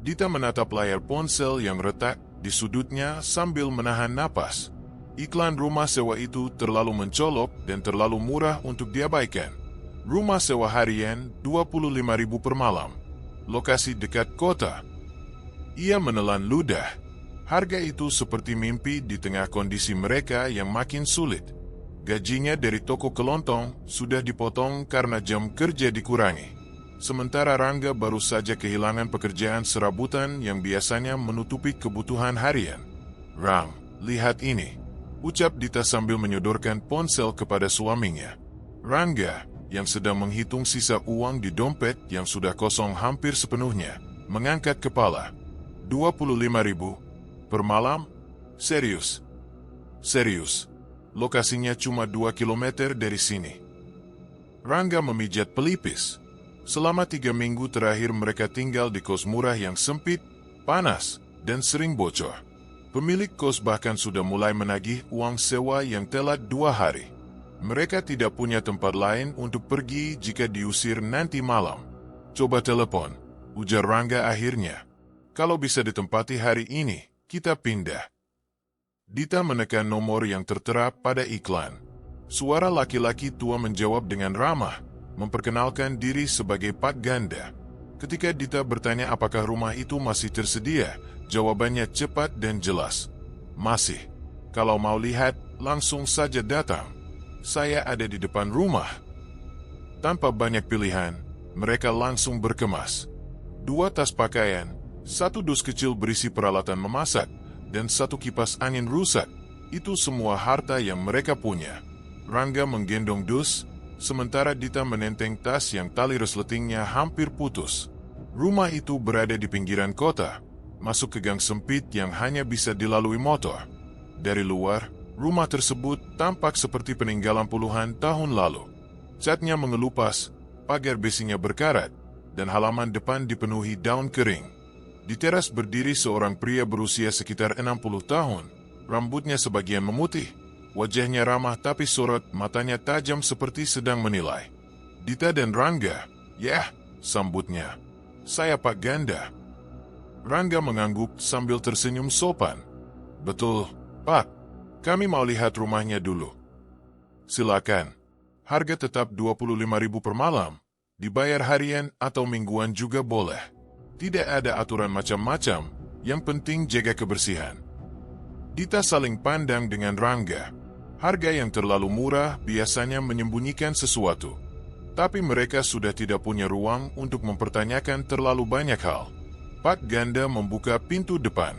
Dita menatap layar ponsel yang retak di sudutnya sambil menahan napas. Iklan rumah sewa itu terlalu mencolok dan terlalu murah untuk diabaikan. Rumah sewa harian 25.000 per malam. Lokasi dekat kota. Ia menelan ludah. Harga itu seperti mimpi di tengah kondisi mereka yang makin sulit. Gajinya dari toko kelontong sudah dipotong karena jam kerja dikurangi. Sementara Rangga baru saja kehilangan pekerjaan serabutan yang biasanya menutupi kebutuhan harian. "Rang, lihat ini," ucap Dita sambil menyodorkan ponsel kepada suaminya. Rangga, yang sedang menghitung sisa uang di dompet yang sudah kosong hampir sepenuhnya, mengangkat kepala. 25.000 per malam? Serius? Serius. Lokasinya cuma 2 kilometer dari sini. Rangga memijat pelipis. Selama 3 minggu terakhir mereka tinggal di kos murah yang sempit, panas, dan sering bocor. Pemilik kos bahkan sudah mulai menagih uang sewa yang telat 2 hari. Mereka tidak punya tempat lain untuk pergi jika diusir nanti malam. "Coba telepon," ujar Rangga akhirnya. "Kalau bisa ditempati hari ini, kita pindah." Dita menekan nomor yang tertera pada iklan. Suara laki-laki tua menjawab dengan ramah, memperkenalkan diri sebagai Pak Ganda. Ketika Dita bertanya apakah rumah itu masih tersedia, jawabannya cepat dan jelas. "Masih. Kalau mau lihat, langsung saja datang. Saya ada di depan rumah." Tanpa banyak pilihan, mereka langsung berkemas. 2 tas pakaian, 1 dus kecil berisi peralatan memasak, dan 1 kipas angin rusak. Itu semua harta yang mereka punya. Rangga menggendong dus, sementara Dita menenteng tas yang tali resletingnya hampir putus. Rumah itu berada di pinggiran kota, masuk ke gang sempit yang hanya bisa dilalui motor. Dari luar, rumah tersebut tampak seperti peninggalan puluhan tahun lalu. Catnya mengelupas, pagar besinya berkarat, dan halaman depan dipenuhi daun kering. Di teras berdiri seorang pria berusia sekitar 60 tahun, rambutnya sebagian memutih. Wajahnya ramah tapi sorot, matanya tajam seperti sedang menilai. "Dita dan Rangga?" "Yah," sambutnya. "Saya Pak Ganda." Rangga mengangguk sambil tersenyum sopan. "Betul, Pak. Kami mau lihat rumahnya dulu." "Silakan. Harga tetap 25.000 per malam. Dibayar harian atau mingguan juga boleh. Tidak ada aturan macam-macam, yang penting jaga kebersihan." Dita saling pandang dengan Rangga. Harga yang terlalu murah biasanya menyembunyikan sesuatu. Tapi mereka sudah tidak punya ruang untuk mempertanyakan terlalu banyak hal. Pak Ganda membuka pintu depan.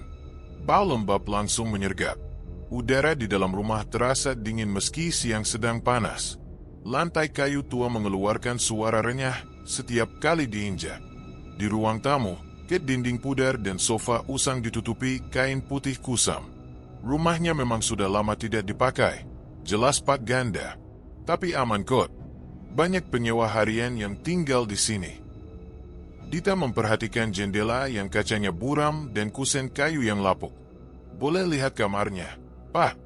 Bau lembab langsung menyergap. Udara di dalam rumah terasa dingin meski siang sedang panas. Lantai kayu tua mengeluarkan suara renyah setiap kali diinjak. Di ruang tamu, ket dinding pudar dan sofa usang ditutupi kain putih kusam. Rumahnya memang sudah lama tidak dipakai, jelas Pak Ganda. Tapi aman kok. Banyak penyewa harian yang tinggal di sini. Dita memperhatikan jendela yang kacanya buram dan kusen kayu yang lapuk. "Boleh lihat kamarnya, Pak?"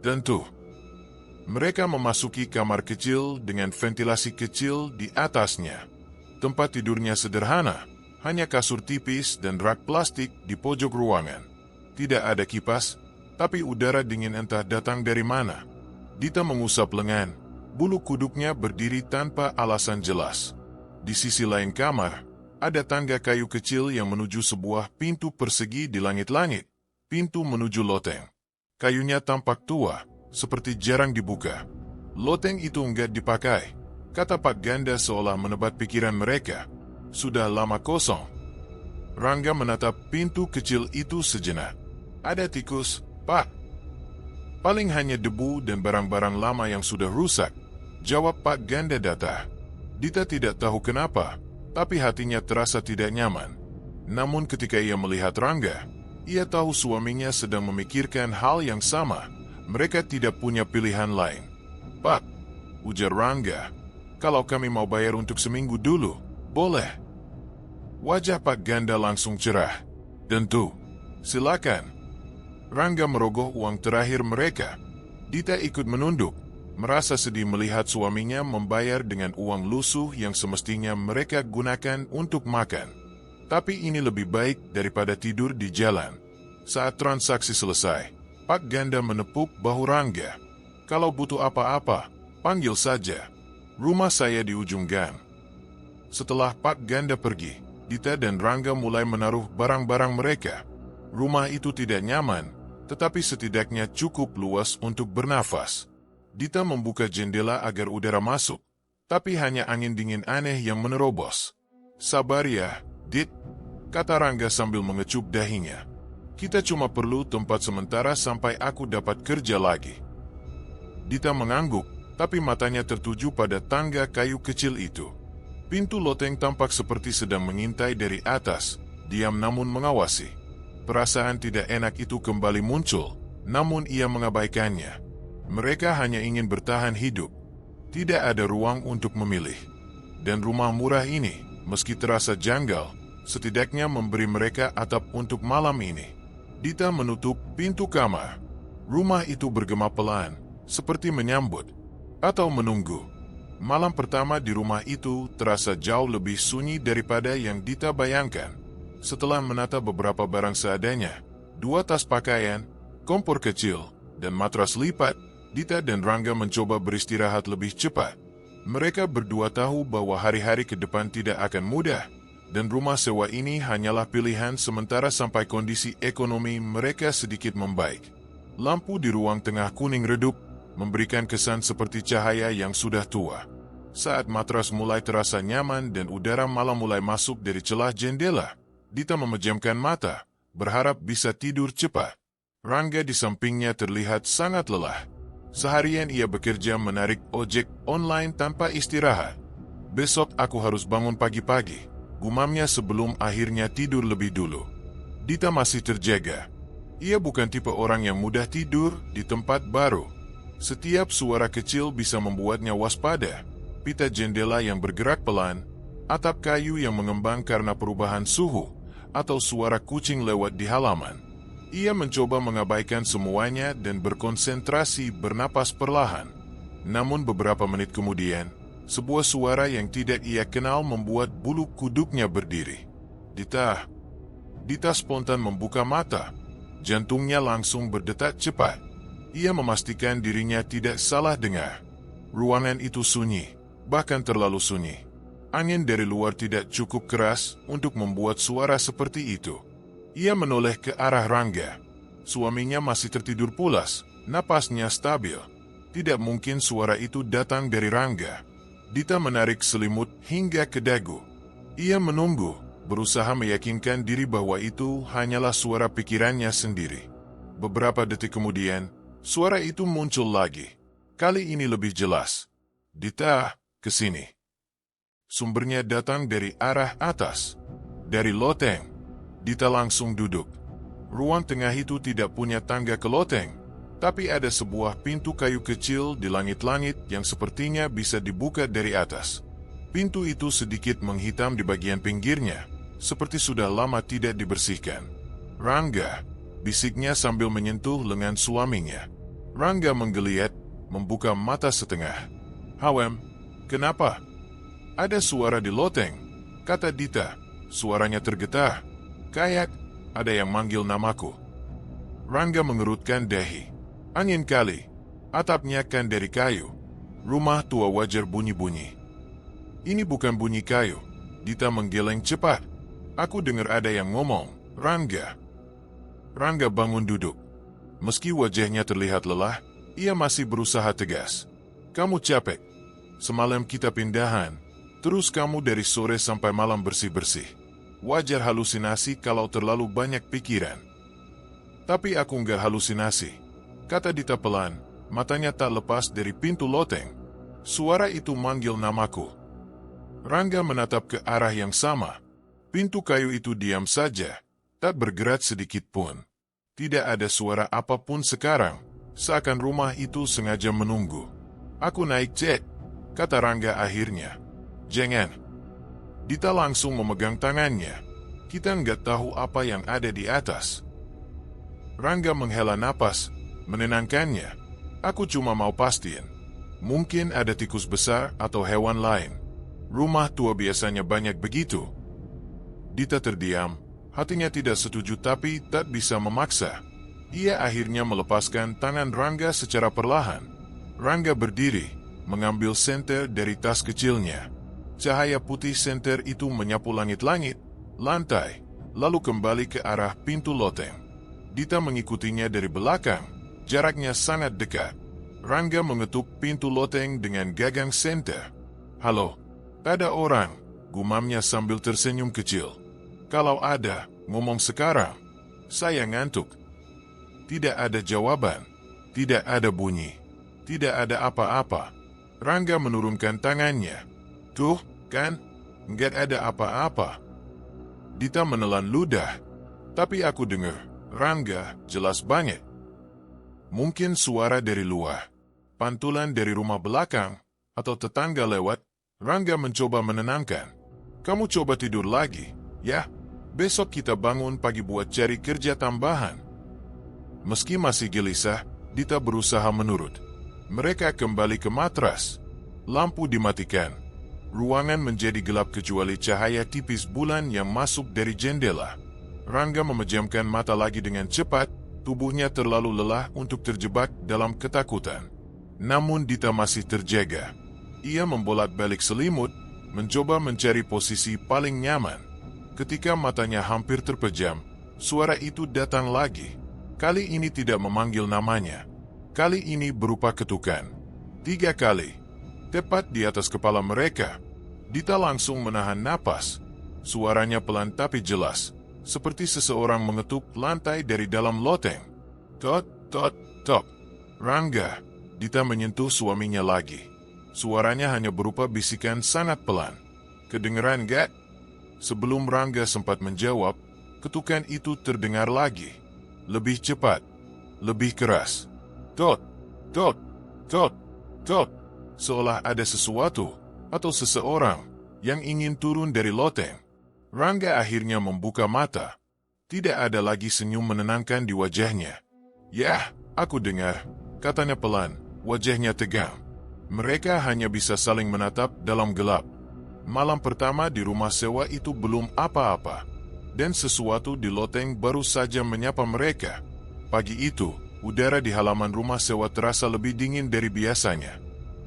"Tentu." Mereka memasuki kamar kecil dengan ventilasi kecil di atasnya. Tempat tidurnya sederhana, hanya kasur tipis dan rak plastik di pojok ruangan. Tidak ada kipas, tapi udara dingin entah datang dari mana. Dita mengusap lengan, bulu kuduknya berdiri tanpa alasan jelas. Di sisi lain kamar, ada tangga kayu kecil yang menuju sebuah pintu persegi di langit-langit. Pintu menuju loteng. Kayunya tampak tua, seperti jarang dibuka. "Loteng itu enggak dipakai," kata Pak Ganda seolah menebat pikiran mereka. "Sudah lama kosong." Rangga menatap pintu kecil itu sejenak. "Ada tikus, Pak." "Paling hanya debu dan barang-barang lama yang sudah rusak," jawab Pak Ganda datar. Dita tidak tahu kenapa, tapi hatinya terasa tidak nyaman. Namun ketika ia melihat Rangga, ia tahu suaminya sedang memikirkan hal yang sama. Mereka tidak punya pilihan lain. "Pak," ujar Rangga, "kalau kami mau bayar untuk seminggu dulu, boleh?" Wajah Pak Ganda langsung cerah. "Tentu. Silakan." Rangga merogoh uang terakhir mereka. Dita ikut menunduk, merasa sedih melihat suaminya membayar dengan uang lusuh yang semestinya mereka gunakan untuk makan. Tapi ini lebih baik daripada tidur di jalan. Saat transaksi selesai, Pak Ganda menepuk bahu Rangga. Kalau butuh apa-apa, panggil saja. Rumah saya di ujung gang. Setelah Pak Ganda pergi, Dita dan Rangga mulai menaruh barang-barang mereka. Rumah itu tidak nyaman, tetapi setidaknya cukup luas untuk bernafas. Dita membuka jendela agar udara masuk, tapi hanya angin dingin aneh yang menerobos. Sabar ya, Dit, kata Rangga sambil mengecup dahinya. Kita cuma perlu tempat sementara sampai aku dapat kerja lagi. Dita mengangguk, tapi matanya tertuju pada tangga kayu kecil itu. Pintu loteng tampak seperti sedang mengintai dari atas, diam namun mengawasi. Perasaan tidak enak itu kembali muncul, namun ia mengabaikannya. Mereka hanya ingin bertahan hidup. Tidak ada ruang untuk memilih. Dan rumah murah ini, meski terasa janggal, setidaknya memberi mereka atap untuk malam ini. Dita menutup pintu kamar. Rumah itu bergema pelan, seperti menyambut atau menunggu. Malam pertama di rumah itu terasa jauh lebih sunyi daripada yang Dita bayangkan. Setelah menata beberapa barang seadanya, 2 tas pakaian, kompor kecil, dan matras lipat, Dita dan Rangga mencoba beristirahat lebih cepat. Mereka berdua tahu bahwa hari-hari ke depan tidak akan mudah, dan rumah sewa ini hanyalah pilihan sementara sampai kondisi ekonomi mereka sedikit membaik. Lampu di ruang tengah kuning redup, memberikan kesan seperti cahaya yang sudah tua. Saat matras mulai terasa nyaman dan udara malam mulai masuk dari celah jendela, Dita memejamkan mata, berharap bisa tidur cepat. Rangga di sampingnya terlihat sangat lelah. Seharian ia bekerja menarik ojek online tanpa istirahat. Besok aku harus bangun pagi-pagi, gumamnya sebelum akhirnya tidur lebih dulu. Dita masih terjaga. Ia bukan tipe orang yang mudah tidur di tempat baru. Setiap suara kecil bisa membuatnya waspada. Pita jendela yang bergerak pelan, atap kayu yang mengembang karena perubahan suhu, atau suara kucing lewat di halaman. Ia mencoba mengabaikan semuanya dan berkonsentrasi bernapas perlahan. Namun beberapa menit kemudian, sebuah suara yang tidak ia kenal membuat bulu kuduknya berdiri. Dita spontan membuka mata. Jantungnya langsung berdetak cepat. Ia memastikan dirinya tidak salah dengar. Ruangan itu sunyi, bahkan terlalu sunyi. Angin dari luar tidak cukup keras untuk membuat suara seperti itu. Ia menoleh ke arah Rangga. Suaminya masih tertidur pulas, napasnya stabil. Tidak mungkin suara itu datang dari Rangga. Dita menarik selimut hingga ke dagu. Ia menunggu, berusaha meyakinkan diri bahwa itu hanyalah suara pikirannya sendiri. Beberapa detik kemudian, suara itu muncul lagi. Kali ini lebih jelas. Dita, kesini. Sumbernya datang dari arah atas. Dari loteng. Dita langsung duduk. Ruang tengah itu tidak punya tangga ke loteng, tapi ada sebuah pintu kayu kecil di langit-langit yang sepertinya bisa dibuka dari atas. Pintu itu sedikit menghitam di bagian pinggirnya, seperti sudah lama tidak dibersihkan. Rangga, bisiknya sambil menyentuh lengan suaminya. Rangga menggeliat, membuka mata setengah. Hawem, kenapa? Ada suara di loteng, kata Dita. Suaranya tergetar. Kayak ada yang manggil namaku. Rangga mengerutkan dahi. Angin kali. Atapnya kan dari kayu. Rumah tua wajar bunyi-bunyi. Ini bukan bunyi kayu. Dita menggeleng cepat. Aku dengar ada yang ngomong. Rangga. Rangga bangun duduk. Meski wajahnya terlihat lelah, ia masih berusaha tegas. Kamu capek. Semalam kita pindahan. Terus kamu dari sore sampai malam bersih-bersih. Wajar halusinasi kalau terlalu banyak pikiran. Tapi aku nggak halusinasi, kata Dita pelan, matanya tak lepas dari pintu loteng. Suara itu manggil namaku. Rangga menatap ke arah yang sama. Pintu kayu itu diam saja, tak bergerak sedikit pun. Tidak ada suara apapun sekarang, seakan rumah itu sengaja menunggu. Aku naik jet, kata Rangga akhirnya. Jangan. Dita langsung memegang tangannya. Kita nggak tahu apa yang ada di atas. Rangga menghela napas, menenangkannya. Aku cuma mau pastiin. Mungkin ada tikus besar atau hewan lain. Rumah tua biasanya banyak begitu. Dita terdiam, hatinya tidak setuju tapi tak bisa memaksa. Ia akhirnya melepaskan tangan Rangga secara perlahan. Rangga berdiri, mengambil senter dari tas kecilnya. Cahaya putih senter itu menyapu langit-langit, lantai, lalu kembali ke arah pintu loteng. Dita mengikutinya dari belakang, jaraknya sangat dekat. Rangga mengetuk pintu loteng dengan gagang senter. "Halo, tak ada orang," gumamnya sambil tersenyum kecil. "Kalau ada, ngomong sekarang. Saya ngantuk." Tidak ada jawaban, tidak ada bunyi, tidak ada apa-apa. Rangga menurunkan tangannya. "Tuh, kan, nggak ada apa-apa." Dita menelan ludah. "Tapi aku dengar, Rangga, jelas banget." Mungkin suara dari luar, pantulan dari rumah belakang, atau tetangga lewat. Rangga mencoba menenangkan. "Kamu coba tidur lagi, ya. Besok kita bangun pagi buat cari kerja tambahan." Meski masih gelisah, Dita berusaha menurut. Mereka kembali ke matras. Lampu dimatikan. Ruangan menjadi gelap kecuali cahaya tipis bulan yang masuk dari jendela. Rangga memejamkan mata lagi dengan cepat, tubuhnya terlalu lelah untuk terjebak dalam ketakutan. Namun Dita masih terjaga. Ia membolak-balik selimut, mencoba mencari posisi paling nyaman. Ketika matanya hampir terpejam, suara itu datang lagi. Kali ini tidak memanggil namanya. Kali ini berupa ketukan. 3 kali. Tepat di atas kepala mereka. Dita langsung menahan napas. Suaranya pelan tapi jelas, seperti seseorang mengetuk lantai dari dalam loteng. "Tot, tot, tot." "Rangga." Dita menyentuh suaminya lagi. Suaranya hanya berupa bisikan sangat pelan. "Kedengeran gak?" Sebelum Rangga sempat menjawab, ketukan itu terdengar lagi. Lebih cepat, lebih keras. "Tot, tot, tot, tot." Seolah ada sesuatu atau seseorang yang ingin turun dari loteng. Rangga akhirnya membuka mata. Tidak ada lagi senyum menenangkan di wajahnya. "Yah, aku dengar," katanya pelan, wajahnya tegang. Mereka hanya bisa saling menatap dalam gelap. Malam pertama di rumah sewa itu belum apa-apa. Dan sesuatu di loteng baru saja menyapa mereka. Pagi itu, udara di halaman rumah sewa terasa lebih dingin dari biasanya.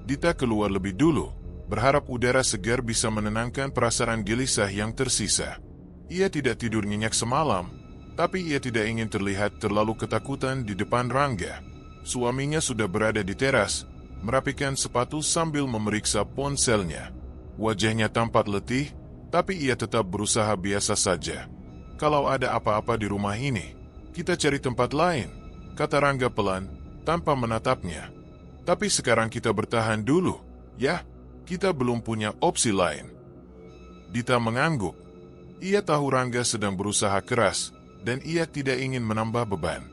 Dita keluar lebih dulu, berharap udara segar bisa menenangkan perasaan gelisah yang tersisa. Ia tidak tidur nyenyak semalam, tapi ia tidak ingin terlihat terlalu ketakutan di depan Rangga. Suaminya sudah berada di teras, merapikan sepatu sambil memeriksa ponselnya. Wajahnya tampak letih, tapi ia tetap berusaha biasa saja. "Kalau ada apa-apa di rumah ini, kita cari tempat lain," kata Rangga pelan, tanpa menatapnya. "Tapi sekarang kita bertahan dulu, ya? Kita belum punya opsi lain." Dita mengangguk. Ia tahu Rangga sedang berusaha keras, dan ia tidak ingin menambah beban.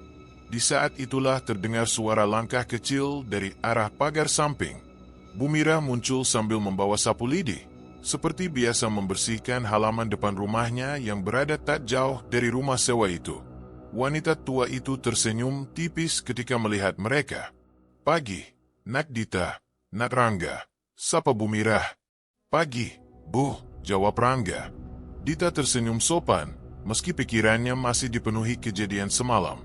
Di saat itulah terdengar suara langkah kecil dari arah pagar samping. Bumira muncul sambil membawa sapu lidi, seperti biasa membersihkan halaman depan rumahnya yang berada tak jauh dari rumah sewa itu. Wanita tua itu tersenyum tipis ketika melihat mereka. "Pagi, Nak Dita, Nak Rangga," sapa Bumira. "Pagi, Bu," jawab Rangga. Dita tersenyum sopan, meski pikirannya masih dipenuhi kejadian semalam.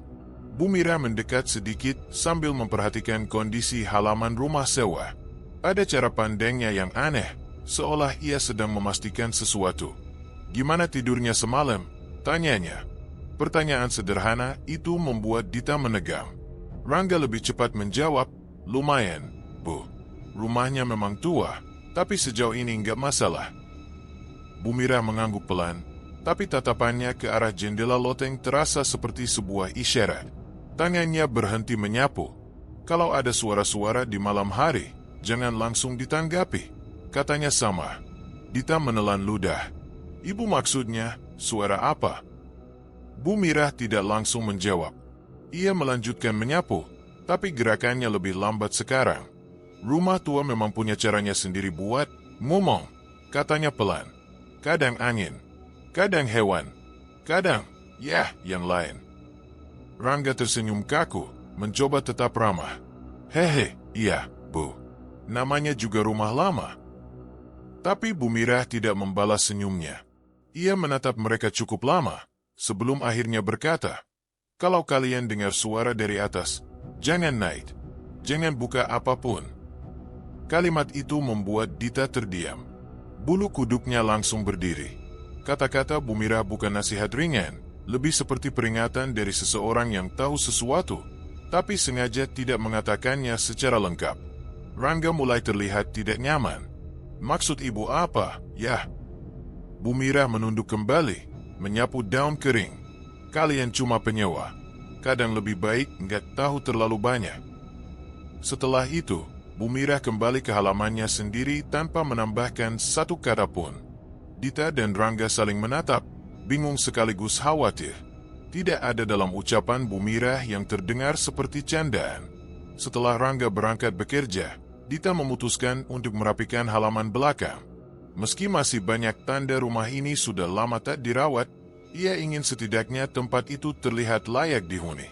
Bumira mendekat sedikit sambil memperhatikan kondisi halaman rumah sewa. Ada cara pandangnya yang aneh, seolah ia sedang memastikan sesuatu. "Gimana tidurnya semalam?" tanyanya. Pertanyaan sederhana itu membuat Dita menegang. Rangga lebih cepat menjawab, "Lumayan, Bu. Rumahnya memang tua, tapi sejauh ini nggak masalah." Bumira mengangguk pelan, tapi tatapannya ke arah jendela loteng terasa seperti sebuah isyarat. Tangannya berhenti menyapu. "Kalau ada suara-suara di malam hari, jangan langsung ditanggapi," katanya sama. Dita menelan ludah. "Ibu maksudnya, suara apa?" Bumira tidak langsung menjawab. Ia melanjutkan menyapu, tapi gerakannya lebih lambat sekarang. "Rumah tua memang punya caranya sendiri buat ngomong," katanya pelan. "Kadang angin, kadang hewan, kadang, yang lain." Rangga tersenyum kaku, mencoba tetap ramah. "Hehe, iya, Bu. Namanya juga rumah lama." Tapi Bumira tidak membalas senyumnya. Ia menatap mereka cukup lama, sebelum akhirnya berkata, "Kalau kalian dengar suara dari atas, jangan naik. Jangan buka apapun." Kalimat itu membuat Dita terdiam. Bulu kuduknya langsung berdiri. Kata-kata Bu Mira bukan nasihat ringan, lebih seperti peringatan dari seseorang yang tahu sesuatu, tapi sengaja tidak mengatakannya secara lengkap. Rangga mulai terlihat tidak nyaman. "Maksud ibu apa, ya?" Bu Mira menunduk kembali, menyapu daun kering. "Kalian cuma penyewa. Kadang lebih baik nggak tahu terlalu banyak." Setelah itu, Bu Mira kembali ke halamannya sendiri tanpa menambahkan satu kata pun. Dita dan Rangga saling menatap, bingung sekaligus khawatir. Tidak ada dalam ucapan Bu Mira yang terdengar seperti candaan. Setelah Rangga berangkat bekerja, Dita memutuskan untuk merapikan halaman belakang. Meski masih banyak tanda rumah ini sudah lama tak dirawat, ia ingin setidaknya tempat itu terlihat layak dihuni.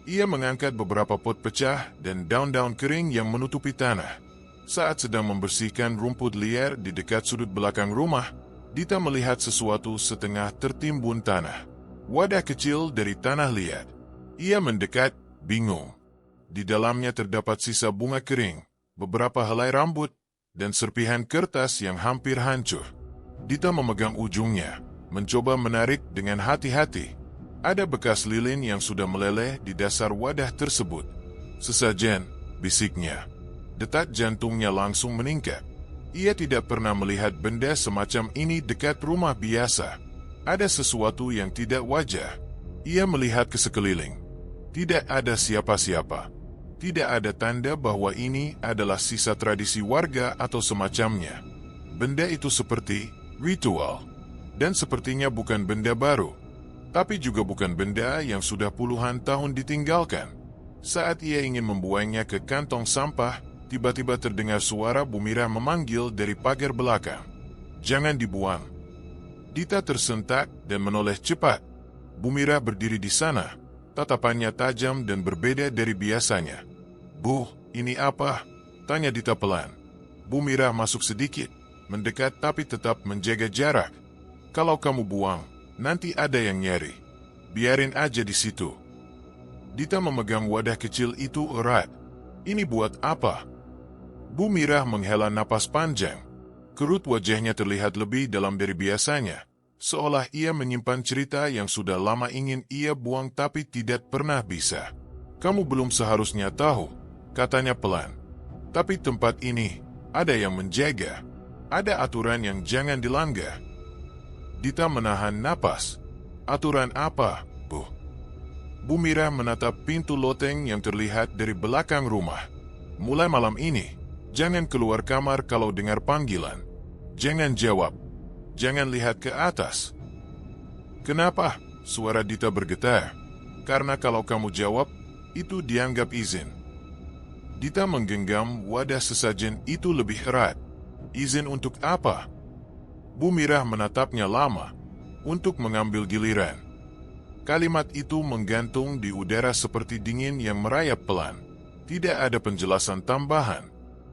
Ia mengangkat beberapa pot pecah dan daun-daun kering yang menutupi tanah. Saat sedang membersihkan rumput liar di dekat sudut belakang rumah, Dita melihat sesuatu setengah tertimbun tanah. Wadah kecil dari tanah liat. Ia mendekat, bingung. Di dalamnya terdapat sisa bunga kering, beberapa helai rambut, dan serpihan kertas yang hampir hancur. Dita memegang ujungnya, mencoba menarik dengan hati-hati. Ada bekas lilin yang sudah meleleh di dasar wadah tersebut. "Sesajen," bisiknya. Detak jantungnya langsung meningkat. Ia tidak pernah melihat benda semacam ini dekat rumah biasa. Ada sesuatu yang tidak wajar. Ia melihat ke sekeliling. Tidak ada siapa-siapa. Tidak ada tanda bahwa ini adalah sisa tradisi warga atau semacamnya. Benda itu seperti ritual. Dan sepertinya bukan benda baru. Tapi juga bukan benda yang sudah puluhan tahun ditinggalkan. Saat ia ingin membuangnya ke kantong sampah, tiba-tiba terdengar suara Bu Mira memanggil dari pagar belakang. "Jangan dibuang." Dita tersentak dan menoleh cepat. Bu Mira berdiri di sana, tatapannya tajam dan berbeda dari biasanya. "Bu, ini apa?" tanya Dita pelan. Bu Mira masuk sedikit, mendekat tapi tetap menjaga jarak. "Kalau kamu buang, nanti ada yang nyari. Biarin aja di situ." Dita memegang wadah kecil itu erat. "Ini buat apa?" Bu Mira menghela napas panjang. Kerut wajahnya terlihat lebih dalam dari biasanya, seolah ia menyimpan cerita yang sudah lama ingin ia buang tapi tidak pernah bisa. "Kamu belum seharusnya tahu," katanya pelan. "Tapi tempat ini, ada yang menjaga. Ada aturan yang jangan dilanggar." Dita menahan napas. "Aturan apa, Bu?" Bu Mira menatap pintu loteng yang terlihat dari belakang rumah. "Mulai malam ini, jangan keluar kamar kalau dengar panggilan. Jangan jawab. Jangan lihat ke atas." "Kenapa?" suara Dita bergetar. "Karena kalau kamu jawab, itu dianggap izin." Dita menggenggam wadah sesajen itu lebih erat. "Izin untuk apa?" Bu Mira menatapnya lama, untuk mengambil giliran. Kalimat itu menggantung di udara seperti dingin yang merayap pelan. Tidak ada penjelasan tambahan.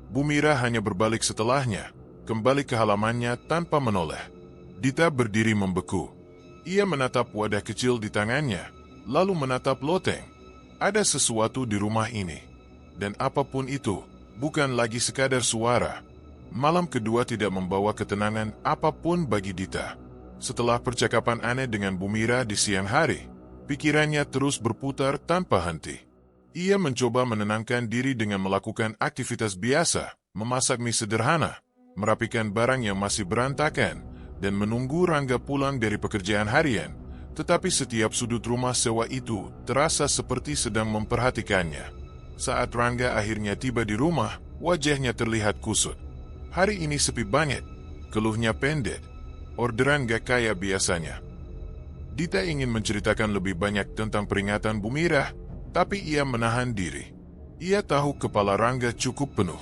Bu Mira hanya berbalik setelahnya, kembali ke halamannya tanpa menoleh. Dita berdiri membeku. Ia menatap wadah kecil di tangannya, lalu menatap loteng. Ada sesuatu di rumah ini. Dan apapun itu, bukan lagi sekadar suara. Malam kedua tidak membawa ketenangan apapun bagi Dita. Setelah percakapan aneh dengan Bu Mira di siang hari, pikirannya terus berputar tanpa henti. Ia mencoba menenangkan diri dengan melakukan aktivitas biasa, memasak mie sederhana, merapikan barang yang masih berantakan, dan menunggu Rangga pulang dari pekerjaan harian. Tetapi setiap sudut rumah sewa itu terasa seperti sedang memperhatikannya. Saat Rangga akhirnya tiba di rumah, wajahnya terlihat kusut. "Hari ini sepi banget," keluhnya pendek. "Orderan gak kayak biasanya." Dita ingin menceritakan lebih banyak tentang peringatan Bu Mira, tapi ia menahan diri. Ia tahu kepala Rangga cukup penuh.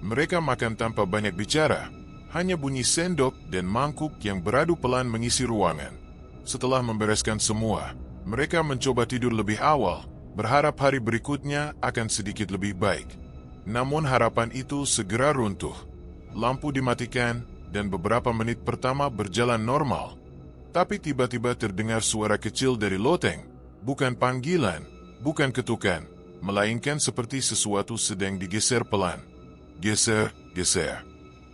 Mereka makan tanpa banyak bicara, hanya bunyi sendok dan mangkuk yang beradu pelan mengisi ruangan. Setelah membereskan semua, mereka mencoba tidur lebih awal, berharap hari berikutnya akan sedikit lebih baik. Namun harapan itu segera runtuh. Lampu dimatikan, dan beberapa menit pertama berjalan normal. Tapi tiba-tiba terdengar suara kecil dari loteng. Bukan panggilan, bukan ketukan, melainkan seperti sesuatu sedang digeser pelan. Geser, geser.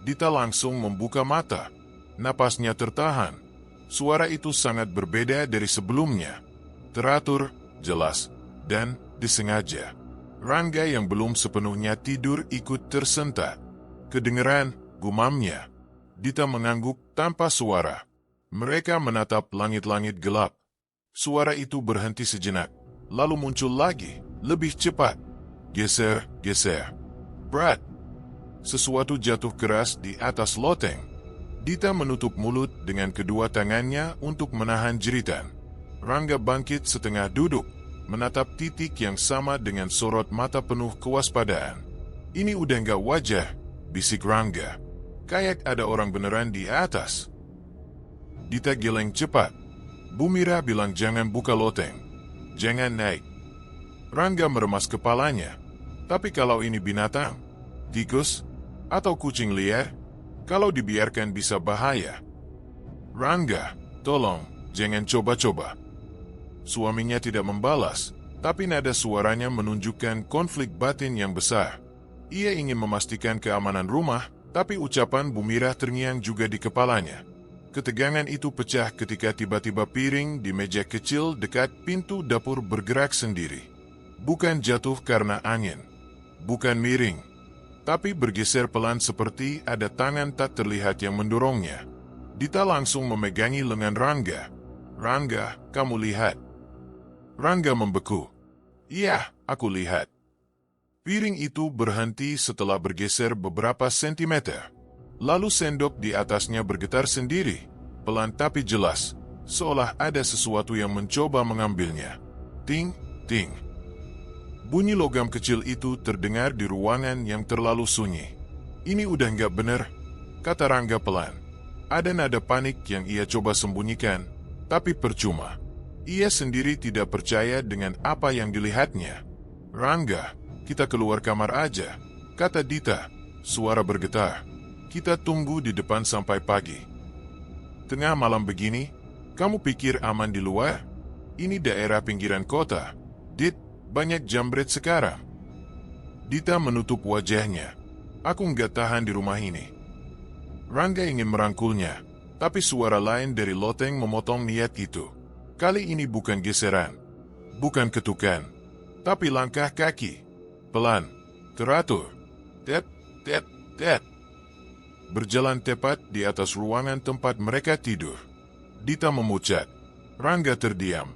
Dita langsung membuka mata. Napasnya tertahan. Suara itu sangat berbeda dari sebelumnya. Teratur, jelas, dan disengaja. Rangga yang belum sepenuhnya tidur ikut tersentak. Kedengeran, gumamnya. Dita mengangguk tanpa suara. Mereka menatap langit-langit gelap. Suara itu berhenti sejenak, lalu muncul lagi, lebih cepat. Geser, geser. Berat. Sesuatu jatuh keras di atas loteng. Dita menutup mulut dengan kedua tangannya untuk menahan jeritan. Rangga bangkit setengah duduk, menatap titik yang sama dengan sorot mata penuh kewaspadaan. Ini udah nggak wajah, bisik Rangga. Kayak ada orang beneran di atas. Dita geleng cepat. Bumira bilang jangan buka loteng. Jangan naik. Rangga meremas kepalanya. Tapi kalau ini binatang, tikus, atau kucing liar, kalau dibiarkan bisa bahaya. Rangga, tolong, jangan coba-coba. Suaminya tidak membalas, tapi nada suaranya menunjukkan konflik batin yang besar. Ia ingin memastikan keamanan rumah, tapi ucapan Bumira terngiang juga di kepalanya. Ketegangan itu pecah ketika tiba-tiba piring di meja kecil dekat pintu dapur bergerak sendiri. Bukan jatuh karena angin, bukan miring, tapi bergeser pelan seperti ada tangan tak terlihat yang mendorongnya. Dita langsung memegangi lengan Rangga. Rangga, kamu lihat. Rangga membeku. Iya, aku lihat. Piring itu berhenti setelah bergeser beberapa sentimeter. Lalu sendok di atasnya bergetar sendiri, pelan tapi jelas, seolah ada sesuatu yang mencoba mengambilnya. Ting, ting. Bunyi logam kecil itu terdengar di ruangan yang terlalu sunyi. Ini udah nggak bener, kata Rangga pelan. Ada nada panik yang ia coba sembunyikan, tapi percuma. Ia sendiri tidak percaya dengan apa yang dilihatnya. Rangga, kita keluar kamar aja, kata Dita, suara bergetar. Kita tunggu di depan sampai pagi. Tengah malam begini, kamu pikir aman di luar? Ini daerah pinggiran kota. Dit, banyak jambret sekarang. Dita menutup wajahnya. Aku nggak tahan di rumah ini. Rangga ingin merangkulnya, tapi suara lain dari loteng memotong niat itu. Kali ini bukan geseran, bukan ketukan, tapi langkah kaki. Pelan, teratur. Tet, tet, tet. Berjalan tepat di atas ruangan tempat mereka tidur. Dita memucat. Rangga terdiam.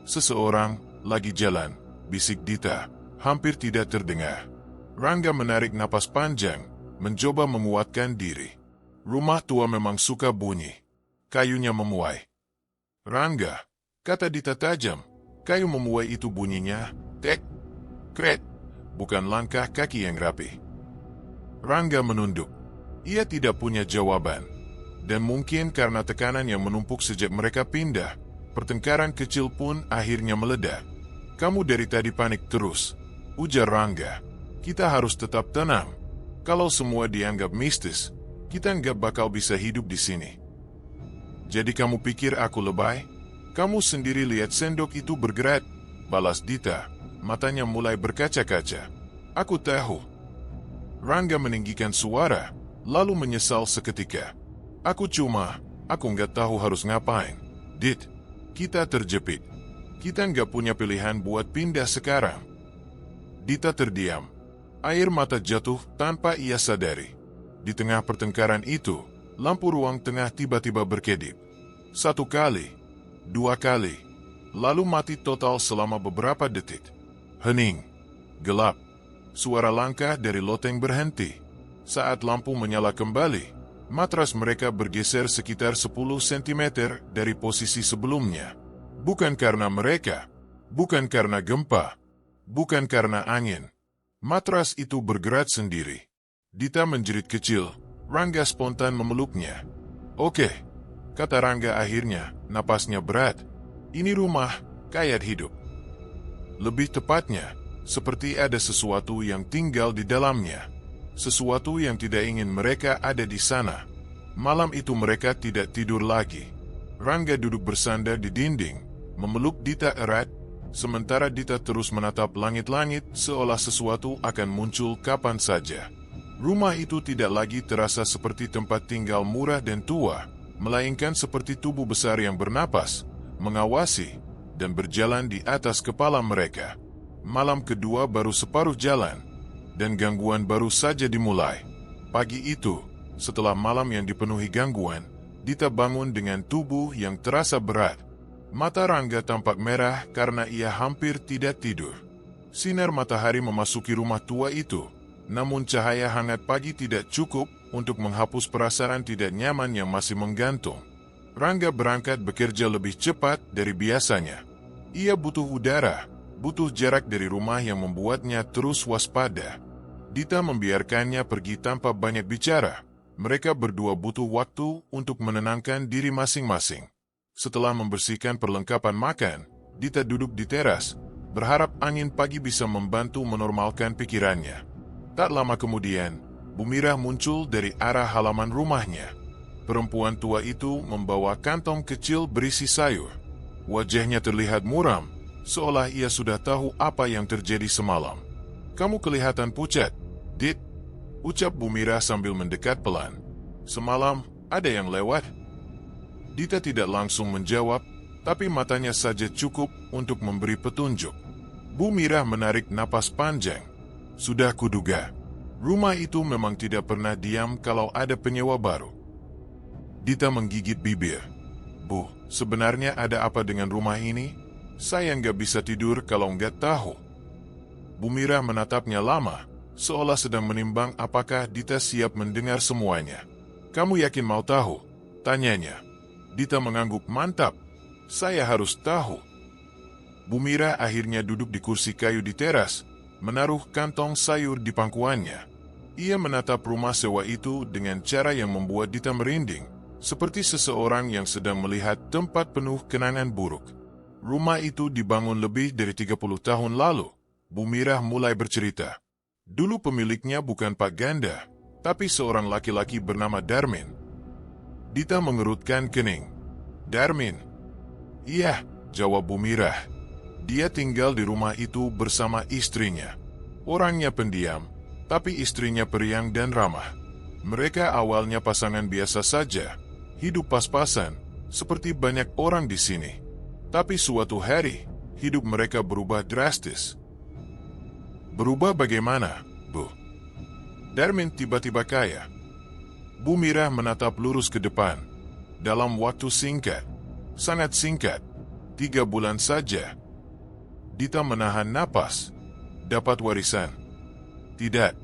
Seseorang lagi jalan, bisik Dita, hampir tidak terdengar. Rangga menarik napas panjang, mencoba menguatkan diri. Rumah tua memang suka bunyi. Kayunya memuai. Rangga, kata Dita tajam, kayu memuai itu bunyinya, tek, kret, bukan langkah kaki yang rapi. Rangga menunduk. Ia tidak punya jawaban. Dan mungkin karena tekanan yang menumpuk sejak mereka pindah, pertengkaran kecil pun akhirnya meledak. Kamu dari tadi panik terus, ujar Rangga. Kita harus tetap tenang. Kalau semua dianggap mistis, kita nggak bakal bisa hidup di sini. Jadi kamu pikir aku lebay? Kamu sendiri lihat sendok itu bergerak, balas Dita. Matanya mulai berkaca-kaca. Aku tahu. Rangga meninggikan suara, lalu menyesal seketika. Aku nggak tahu harus ngapain. Dit, kita terjepit. Kita nggak punya pilihan buat pindah sekarang. Dita terdiam. Air mata jatuh tanpa ia sadari. Di tengah pertengkaran itu, lampu ruang tengah tiba-tiba berkedip. 1 kali, 2 kali, lalu mati total selama beberapa detik. Hening, gelap. Suara langkah dari loteng berhenti. Saat lampu menyala kembali, matras mereka bergeser sekitar 10 cm dari posisi sebelumnya. Bukan karena mereka, bukan karena gempa, bukan karena angin. Matras itu bergerak sendiri. Dita menjerit kecil. Rangga spontan memeluknya. Oke, kata Rangga akhirnya, napasnya berat. Ini rumah, kayak hidup. Lebih tepatnya, seperti ada sesuatu yang tinggal di dalamnya. Sesuatu yang tidak ingin mereka ada di sana. Malam itu mereka tidak tidur lagi. Rangga duduk bersandar di dinding, memeluk Dita erat, sementara Dita terus menatap langit-langit seolah sesuatu akan muncul kapan saja. Rumah itu tidak lagi terasa seperti tempat tinggal murah dan tua, melainkan seperti tubuh besar yang bernapas, mengawasi, dan berjalan di atas kepala mereka. Malam kedua baru separuh jalan, dan gangguan baru saja dimulai. Pagi itu, setelah malam yang dipenuhi gangguan, Dita bangun dengan tubuh yang terasa berat. Mata Rangga tampak merah karena ia hampir tidak tidur. Sinar matahari memasuki rumah tua itu, namun cahaya hangat pagi tidak cukup untuk menghapus perasaan tidak nyaman yang masih menggantung. Rangga berangkat bekerja lebih cepat dari biasanya. Ia butuh udara, butuh jarak dari rumah yang membuatnya terus waspada. Dita membiarkannya pergi tanpa banyak bicara. Mereka berdua butuh waktu untuk menenangkan diri masing-masing. Setelah membersihkan perlengkapan makan, Dita duduk di teras, berharap angin pagi bisa membantu menormalkan pikirannya. Tak lama kemudian, Bu Mirah muncul dari arah halaman rumahnya. Perempuan tua itu membawa kantong kecil berisi sayur. Wajahnya terlihat muram, seolah ia sudah tahu apa yang terjadi semalam. "Kamu kelihatan pucat, Dit," ucap Bu Mirah sambil mendekat pelan. "Semalam ada yang lewat?" Dita tidak langsung menjawab, tapi matanya saja cukup untuk memberi petunjuk. Bu Mirah menarik napas panjang. "Sudah kuduga. Rumah itu memang tidak pernah diam kalau ada penyewa baru." Dita menggigit bibir. "Bu, sebenarnya ada apa dengan rumah ini? Saya nggak bisa tidur kalau nggak tahu." Bu Mirah menatapnya lama, seolah sedang menimbang apakah Dita siap mendengar semuanya. "Kamu yakin mau tahu?" tanyanya. Dita mengangguk mantap. "Saya harus tahu." Bu Mirah akhirnya duduk di kursi kayu di teras, menaruh kantong sayur di pangkuannya. Ia menatap rumah sewa itu dengan cara yang membuat Dita merinding, seperti seseorang yang sedang melihat tempat penuh kenangan buruk. Rumah itu dibangun lebih dari 30 tahun lalu. Bu Mirah mulai bercerita. Dulu pemiliknya bukan Pak Ganda, tapi seorang laki-laki bernama Darmin. Dita mengerutkan kening. "Darmin?" "Iya," jawab Bu Mirah. "Dia tinggal di rumah itu bersama istrinya. Orangnya pendiam, tapi istrinya periang dan ramah. Mereka awalnya pasangan biasa saja, hidup pas-pasan, seperti banyak orang di sini. Tapi suatu hari, hidup mereka berubah drastis." "Berubah bagaimana, Bu?" Darmin tiba-tiba kaya. Bu Mirah menatap lurus ke depan. Dalam waktu singkat, sangat singkat, 3 bulan saja. Dita menahan napas. "Dapat warisan?" "Tidak."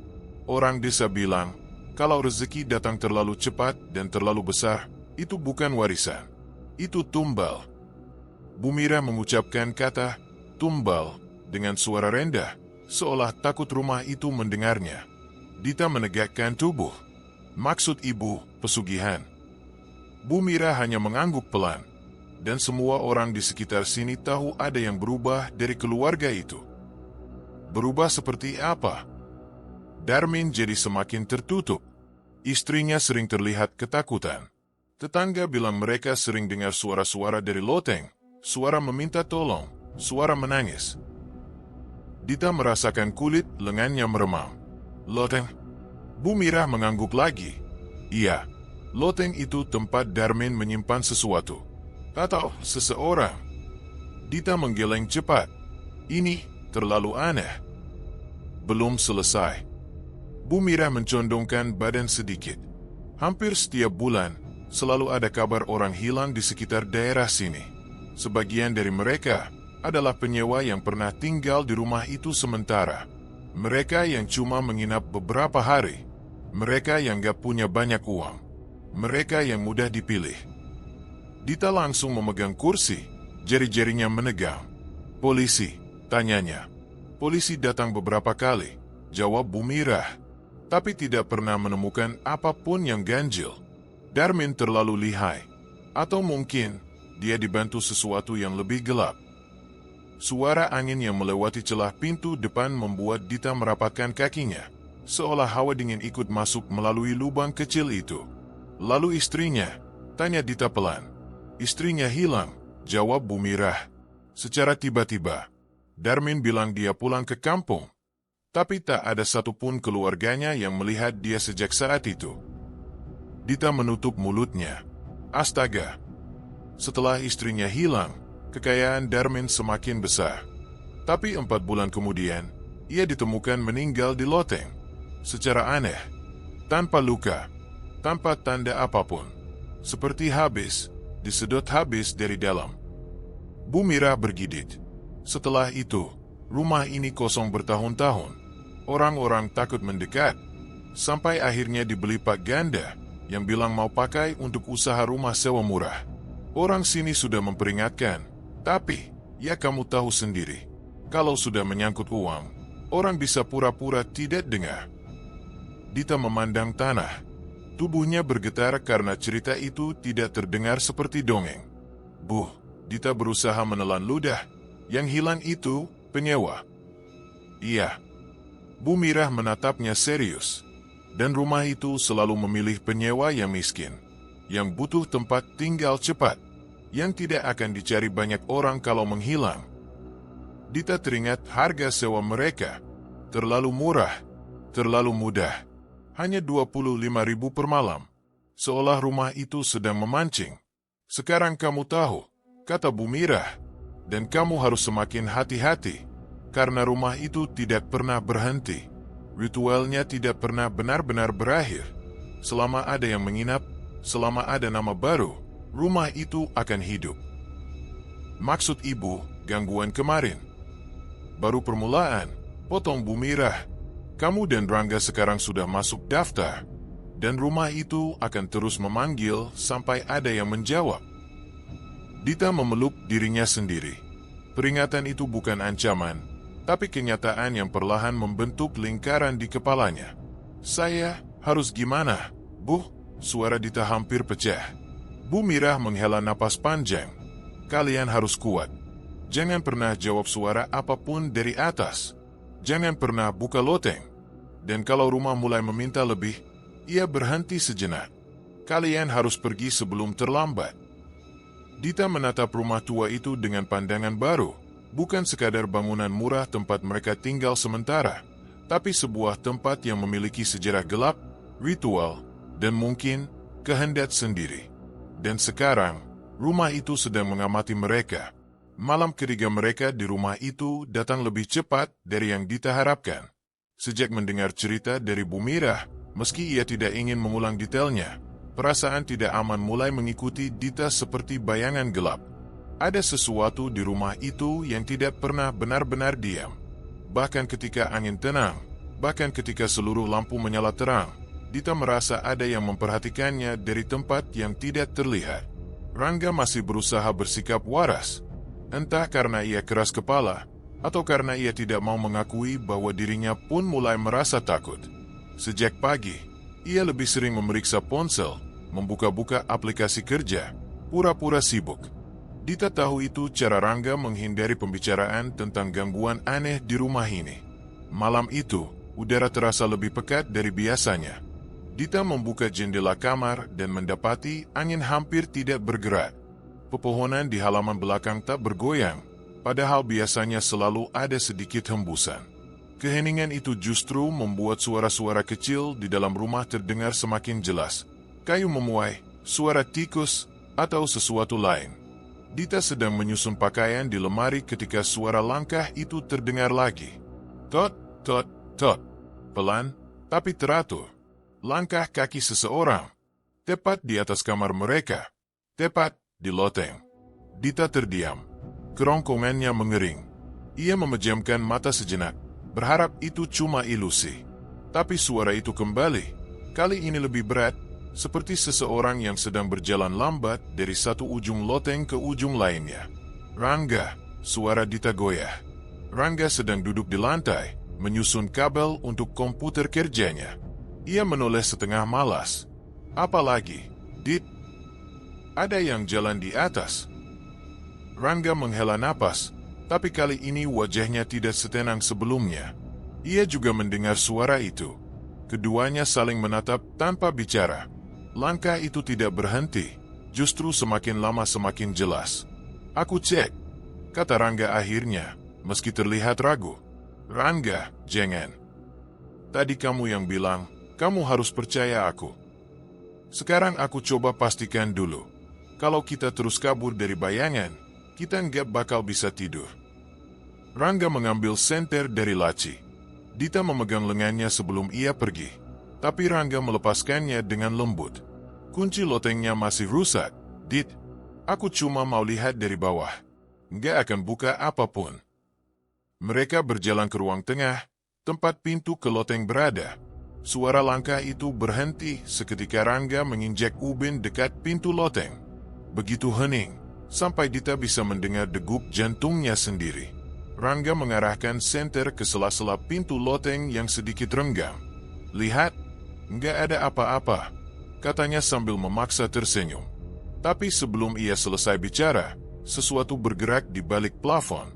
Orang desa bilang, kalau rezeki datang terlalu cepat dan terlalu besar, itu bukan warisan. Itu tumbal. Bu Mirah mengucapkan kata tumbal dengan suara rendah, seolah takut rumah itu mendengarnya. Dita menegakkan tubuh. "Maksud ibu, pesugihan?" Bu Mirah hanya mengangguk pelan, dan semua orang di sekitar sini tahu ada yang berubah dari keluarga itu. Berubah seperti apa? Darmin jadi semakin tertutup. Istrinya sering terlihat ketakutan. Tetangga bilang mereka sering dengar suara-suara dari loteng, suara meminta tolong, suara menangis. Dita merasakan kulit lengannya meremang. "Loteng?" Bu Mirah mengangguk lagi. "Iya, loteng itu tempat Darmin menyimpan sesuatu. Atau seseorang." Dita menggeleng cepat. "Ini terlalu aneh." Belum selesai. Bu Mirah mencondongkan badan sedikit. "Hampir setiap bulan, selalu ada kabar orang hilang di sekitar daerah sini. Sebagian dari mereka adalah penyewa yang pernah tinggal di rumah itu sementara. Mereka yang cuma menginap beberapa hari. Mereka yang gak punya banyak uang. Mereka yang mudah dipilih." Dita langsung memegang kursi, jari-jarinya menegang. "Polisi?" tanyanya. "Polisi datang beberapa kali," jawab Bu Mirah, "tapi tidak pernah menemukan apapun yang ganjil. Darmin terlalu lihai. Atau mungkin dia dibantu sesuatu yang lebih gelap." Suara angin yang melewati celah pintu depan membuat Dita merapatkan kakinya, seolah hawa dingin ikut masuk melalui lubang kecil itu. "Lalu istrinya?" tanya Dita pelan. Istrinya hilang, jawab Bu Mirah. Secara tiba-tiba, Darmin bilang dia pulang ke kampung. Tapi tak ada satupun keluarganya yang melihat dia sejak saat itu. Dita menutup mulutnya. Astaga. Setelah istrinya hilang, kekayaan Darmin semakin besar. Tapi 4 bulan kemudian, ia ditemukan meninggal di loteng. Secara aneh, tanpa luka, tanpa tanda apapun. Seperti habis, disedot habis dari dalam. Bu Mirah bergigit. Setelah itu, rumah ini kosong bertahun-tahun. Orang-orang takut mendekat. Sampai akhirnya dibeli Pak Ganda, yang bilang mau pakai untuk usaha rumah sewa murah. Orang sini sudah memperingatkan, tapi, ya kamu tahu sendiri, kalau sudah menyangkut uang, orang bisa pura-pura tidak dengar. Dita memandang tanah. Tubuhnya bergetar karena cerita itu tidak terdengar seperti dongeng. Dita berusaha menelan ludah. Yang hilang itu, penyewa. Iya. Bu Mirah menatapnya serius. Dan rumah itu selalu memilih penyewa yang miskin. Yang butuh tempat tinggal cepat. Yang tidak akan dicari banyak orang kalau menghilang. Dita teringat harga sewa mereka. Terlalu murah. Terlalu mudah. Hanya 25.000 per malam. Seolah rumah itu sedang memancing. Sekarang kamu tahu, kata Bu Mirah. Dan kamu harus semakin hati-hati, karena rumah itu tidak pernah berhenti. Ritualnya tidak pernah benar-benar berakhir. Selama ada yang menginap, selama ada nama baru, rumah itu akan hidup. Maksud ibu, gangguan kemarin. Baru permulaan, potong Bu Mirah. Kamu dan Rangga sekarang sudah masuk daftar. Dan rumah itu akan terus memanggil sampai ada yang menjawab. Dita memeluk dirinya sendiri. Peringatan itu bukan ancaman, tapi kenyataan yang perlahan membentuk lingkaran di kepalanya. Saya harus gimana, Bu? Suara Dita hampir pecah. Bu Mirah menghela napas panjang. Kalian harus kuat. Jangan pernah jawab suara apapun dari atas. Jangan pernah buka loteng. Dan kalau rumah mulai meminta lebih, ia berhenti sejenak. Kalian harus pergi sebelum terlambat. Dita menatap rumah tua itu dengan pandangan baru, bukan sekadar bangunan murah tempat mereka tinggal sementara, tapi sebuah tempat yang memiliki sejarah gelap, ritual, dan mungkin kehendak sendiri. Dan sekarang, rumah itu sedang mengamati mereka. Malam ketiga mereka di rumah itu datang lebih cepat dari yang Dita harapkan. Sejak mendengar cerita dari Bu Mirah, meski ia tidak ingin mengulang detailnya, perasaan tidak aman mulai mengikuti Dita seperti bayangan gelap. Ada sesuatu di rumah itu yang tidak pernah benar-benar diam. Bahkan ketika angin tenang, bahkan ketika seluruh lampu menyala terang, Dita merasa ada yang memperhatikannya dari tempat yang tidak terlihat. Rangga masih berusaha bersikap waras. Entah karena ia keras kepala, atau karena ia tidak mau mengakui bahwa dirinya pun mulai merasa takut. Sejak pagi, ia lebih sering memeriksa ponsel, membuka-buka aplikasi kerja, pura-pura sibuk. Dita tahu itu cara Rangga menghindari pembicaraan tentang gangguan aneh di rumah ini. Malam itu, udara terasa lebih pekat dari biasanya. Dita membuka jendela kamar dan mendapati angin hampir tidak bergerak. Pepohonan di halaman belakang tak bergoyang, padahal biasanya selalu ada sedikit hembusan. Keheningan itu justru membuat suara-suara kecil di dalam rumah terdengar semakin jelas. Kayu memuai, suara tikus, atau sesuatu lain. Dita sedang menyusun pakaian di lemari ketika suara langkah itu terdengar lagi. Tot, tot, tot. Pelan, tapi teratur. Langkah kaki seseorang. Tepat di atas kamar mereka. Tepat di loteng. Dita terdiam. Kerongkongannya mengering. Ia memejamkan mata sejenak, berharap itu cuma ilusi. Tapi suara itu kembali. Kali ini lebih berat, seperti seseorang yang sedang berjalan lambat dari satu ujung loteng ke ujung lainnya. Rangga, suara Dita goyah. Rangga sedang duduk di lantai, menyusun kabel untuk komputer kerjanya. Ia menoleh setengah malas. Apalagi, Dit, ada yang jalan di atas. Rangga menghela napas, tapi kali ini wajahnya tidak setenang sebelumnya. Ia juga mendengar suara itu. Keduanya saling menatap tanpa bicara. Langkah itu tidak berhenti, Justru semakin lama semakin jelas. Aku cek, kata Rangga akhirnya, meski terlihat ragu. Rangga, jangan. Tadi kamu yang bilang, kamu harus percaya aku. Sekarang aku coba pastikan dulu. Kalau kita terus kabur dari bayangan, kita nggak bakal bisa tidur. Rangga mengambil senter dari laci. Dita memegang lengannya sebelum ia pergi. Tapi Rangga melepaskannya dengan lembut. Kunci lotengnya masih rusak. Dit, aku cuma mau lihat dari bawah. Nggak akan buka apapun. Mereka berjalan ke ruang tengah, tempat pintu ke loteng berada. Suara langkah itu berhenti seketika Rangga menginjak ubin dekat pintu loteng. Begitu hening, sampai Dita bisa mendengar degup jantungnya sendiri. Rangga mengarahkan senter ke sela-sela pintu loteng yang sedikit renggang. Lihat, nggak ada apa-apa, katanya sambil memaksa tersenyum. Tapi sebelum ia selesai bicara, sesuatu bergerak di balik plafon.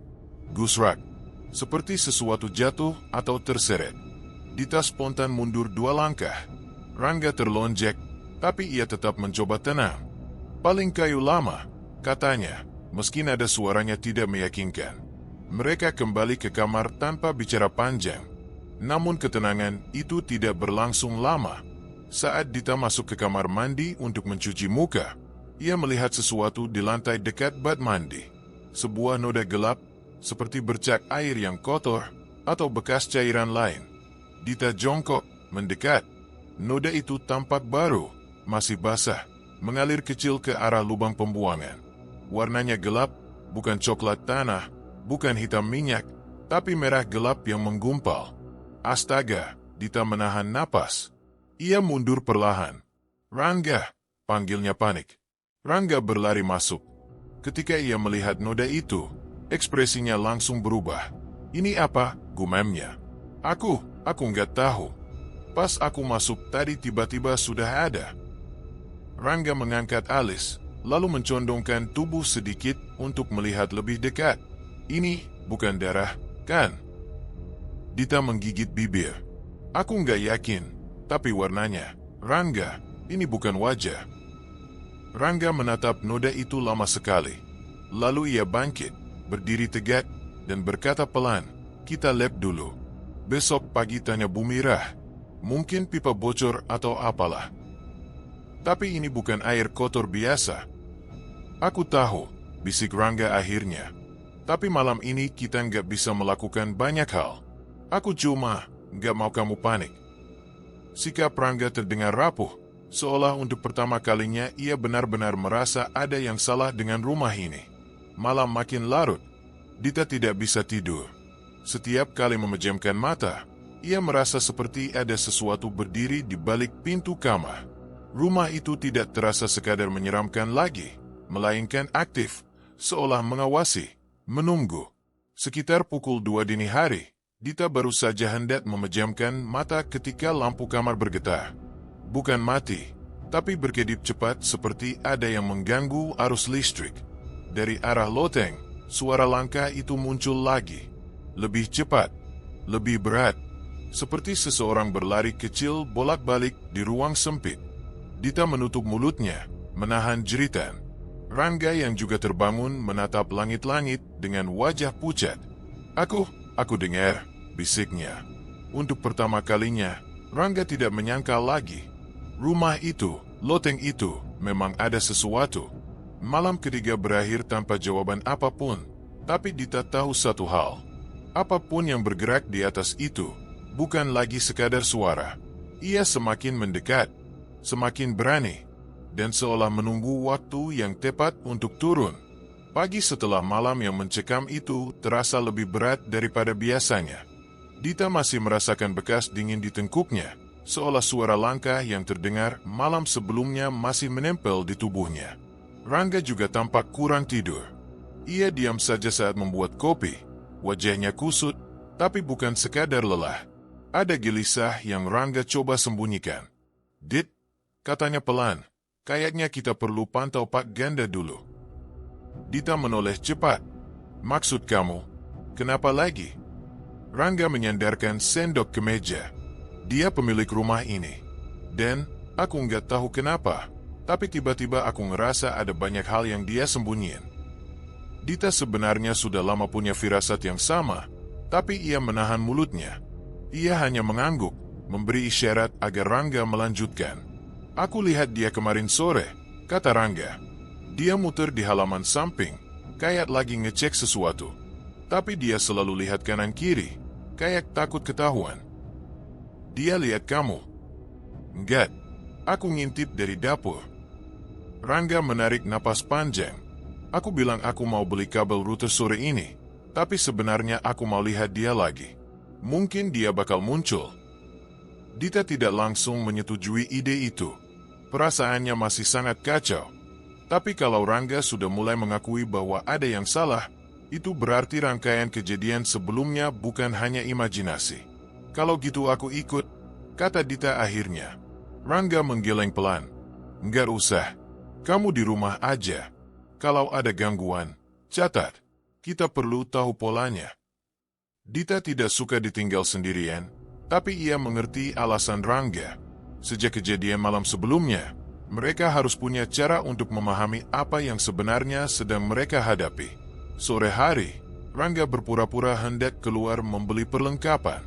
Gusrak, seperti sesuatu jatuh atau terseret. Dita spontan mundur 2 langkah. Rangga terlonjak, tapi ia tetap mencoba tenang. Paling kayu lama, katanya, meski nada suaranya tidak meyakinkan. Mereka kembali ke kamar tanpa bicara panjang. Namun ketenangan itu tidak berlangsung lama. Saat Dita masuk ke kamar mandi untuk mencuci muka, ia melihat sesuatu di lantai dekat bak mandi. Sebuah noda gelap, seperti bercak air yang kotor atau bekas cairan lain. Dita jongkok, mendekat. Noda itu tampak baru, masih basah, mengalir kecil ke arah lubang pembuangan. Warnanya gelap, bukan coklat tanah, bukan hitam minyak, tapi merah gelap yang menggumpal. Astaga, Dita menahan napas. Ia mundur perlahan. Rangga, panggilnya panik. Rangga berlari masuk. Ketika ia melihat noda itu, ekspresinya langsung berubah. Ini apa? Gumamnya. Aku nggak tahu. Pas aku masuk tadi tiba-tiba sudah ada. Rangga mengangkat alis, lalu mencondongkan tubuh sedikit untuk melihat lebih dekat. Ini bukan darah, kan? Dita menggigit bibir. Aku nggak yakin, tapi warnanya. Rangga, ini bukan wajah. Rangga menatap noda itu lama sekali. Lalu ia bangkit, berdiri tegak, dan berkata pelan, kita lab dulu. Besok pagi tanya Bu Mirah. Mungkin pipa bocor atau apalah. Tapi ini bukan air kotor biasa. Aku tahu, bisik Rangga akhirnya. Tapi malam ini kita nggak bisa melakukan banyak hal. Aku cuma nggak mau kamu panik. Sikap Rangga terdengar rapuh, seolah untuk pertama kalinya ia benar-benar merasa ada yang salah dengan rumah ini. Malam makin larut, Dita tidak bisa tidur. Setiap kali memejamkan mata, ia merasa seperti ada sesuatu berdiri di balik pintu kamar. Rumah itu tidak terasa sekadar menyeramkan lagi, melainkan aktif, seolah mengawasi. Menunggu. Sekitar pukul 2 dini hari, Dita baru saja hendak memejamkan mata ketika lampu kamar bergetar. Bukan mati, tapi berkedip cepat seperti ada yang mengganggu arus listrik. Dari arah loteng, suara langkah itu muncul lagi. Lebih cepat, lebih berat, seperti seseorang berlari kecil bolak-balik di ruang sempit. Dita menutup mulutnya, menahan jeritan. Rangga yang juga terbangun menatap langit-langit dengan wajah pucat. Aku dengar, bisiknya. Untuk pertama kalinya, Rangga tidak menyangka lagi. Rumah itu, loteng itu, memang ada sesuatu. Malam ketiga berakhir tanpa jawaban apapun. Tapi Dita tahu satu hal. Apapun yang bergerak di atas itu, bukan lagi sekadar suara. Ia semakin mendekat, semakin berani, dan seolah menunggu waktu yang tepat untuk turun. Pagi setelah malam yang mencekam itu terasa lebih berat daripada biasanya. Dita masih merasakan bekas dingin di tengkuknya, seolah suara langkah yang terdengar malam sebelumnya masih menempel di tubuhnya. Rangga juga tampak kurang tidur. Ia diam saja saat membuat kopi. Wajahnya kusut, tapi bukan sekadar lelah. Ada gelisah yang Rangga coba sembunyikan. Dit, katanya pelan. Kayaknya kita perlu pantau Pak Ganda dulu. Dita menoleh cepat. Maksud kamu, kenapa lagi? Rangga menyandarkan sendok ke meja. Dia pemilik rumah ini. Dan, aku nggak tahu kenapa, Tapi tiba-tiba aku ngerasa ada banyak hal yang dia sembunyiin. Dita sebenarnya sudah lama punya firasat yang sama, tapi ia menahan mulutnya. Ia hanya mengangguk, memberi isyarat agar Rangga melanjutkan. Aku lihat dia kemarin sore, kata Rangga. Dia muter di halaman samping, kayak lagi ngecek sesuatu. Tapi dia selalu lihat kanan kiri, kayak takut ketahuan. Dia lihat kamu. Enggak, aku ngintip dari dapur. Rangga menarik napas panjang. Aku bilang aku mau beli kabel router sore ini, tapi sebenarnya aku mau lihat dia lagi. Mungkin dia bakal muncul. Dita tidak langsung menyetujui ide itu. Perasaannya masih sangat kacau. Tapi kalau Rangga sudah mulai mengakui bahwa ada yang salah, itu berarti rangkaian kejadian sebelumnya bukan hanya imajinasi. Kalau gitu aku ikut, kata Dita akhirnya. Rangga menggeleng pelan. Enggak usah, kamu di rumah aja. Kalau ada gangguan, catat. Kita perlu tahu polanya. Dita tidak suka ditinggal sendirian, tapi ia mengerti alasan Rangga. Sejak kejadian malam sebelumnya, mereka harus punya cara untuk memahami apa yang sebenarnya sedang mereka hadapi. Sore hari, Rangga berpura-pura hendak keluar membeli perlengkapan.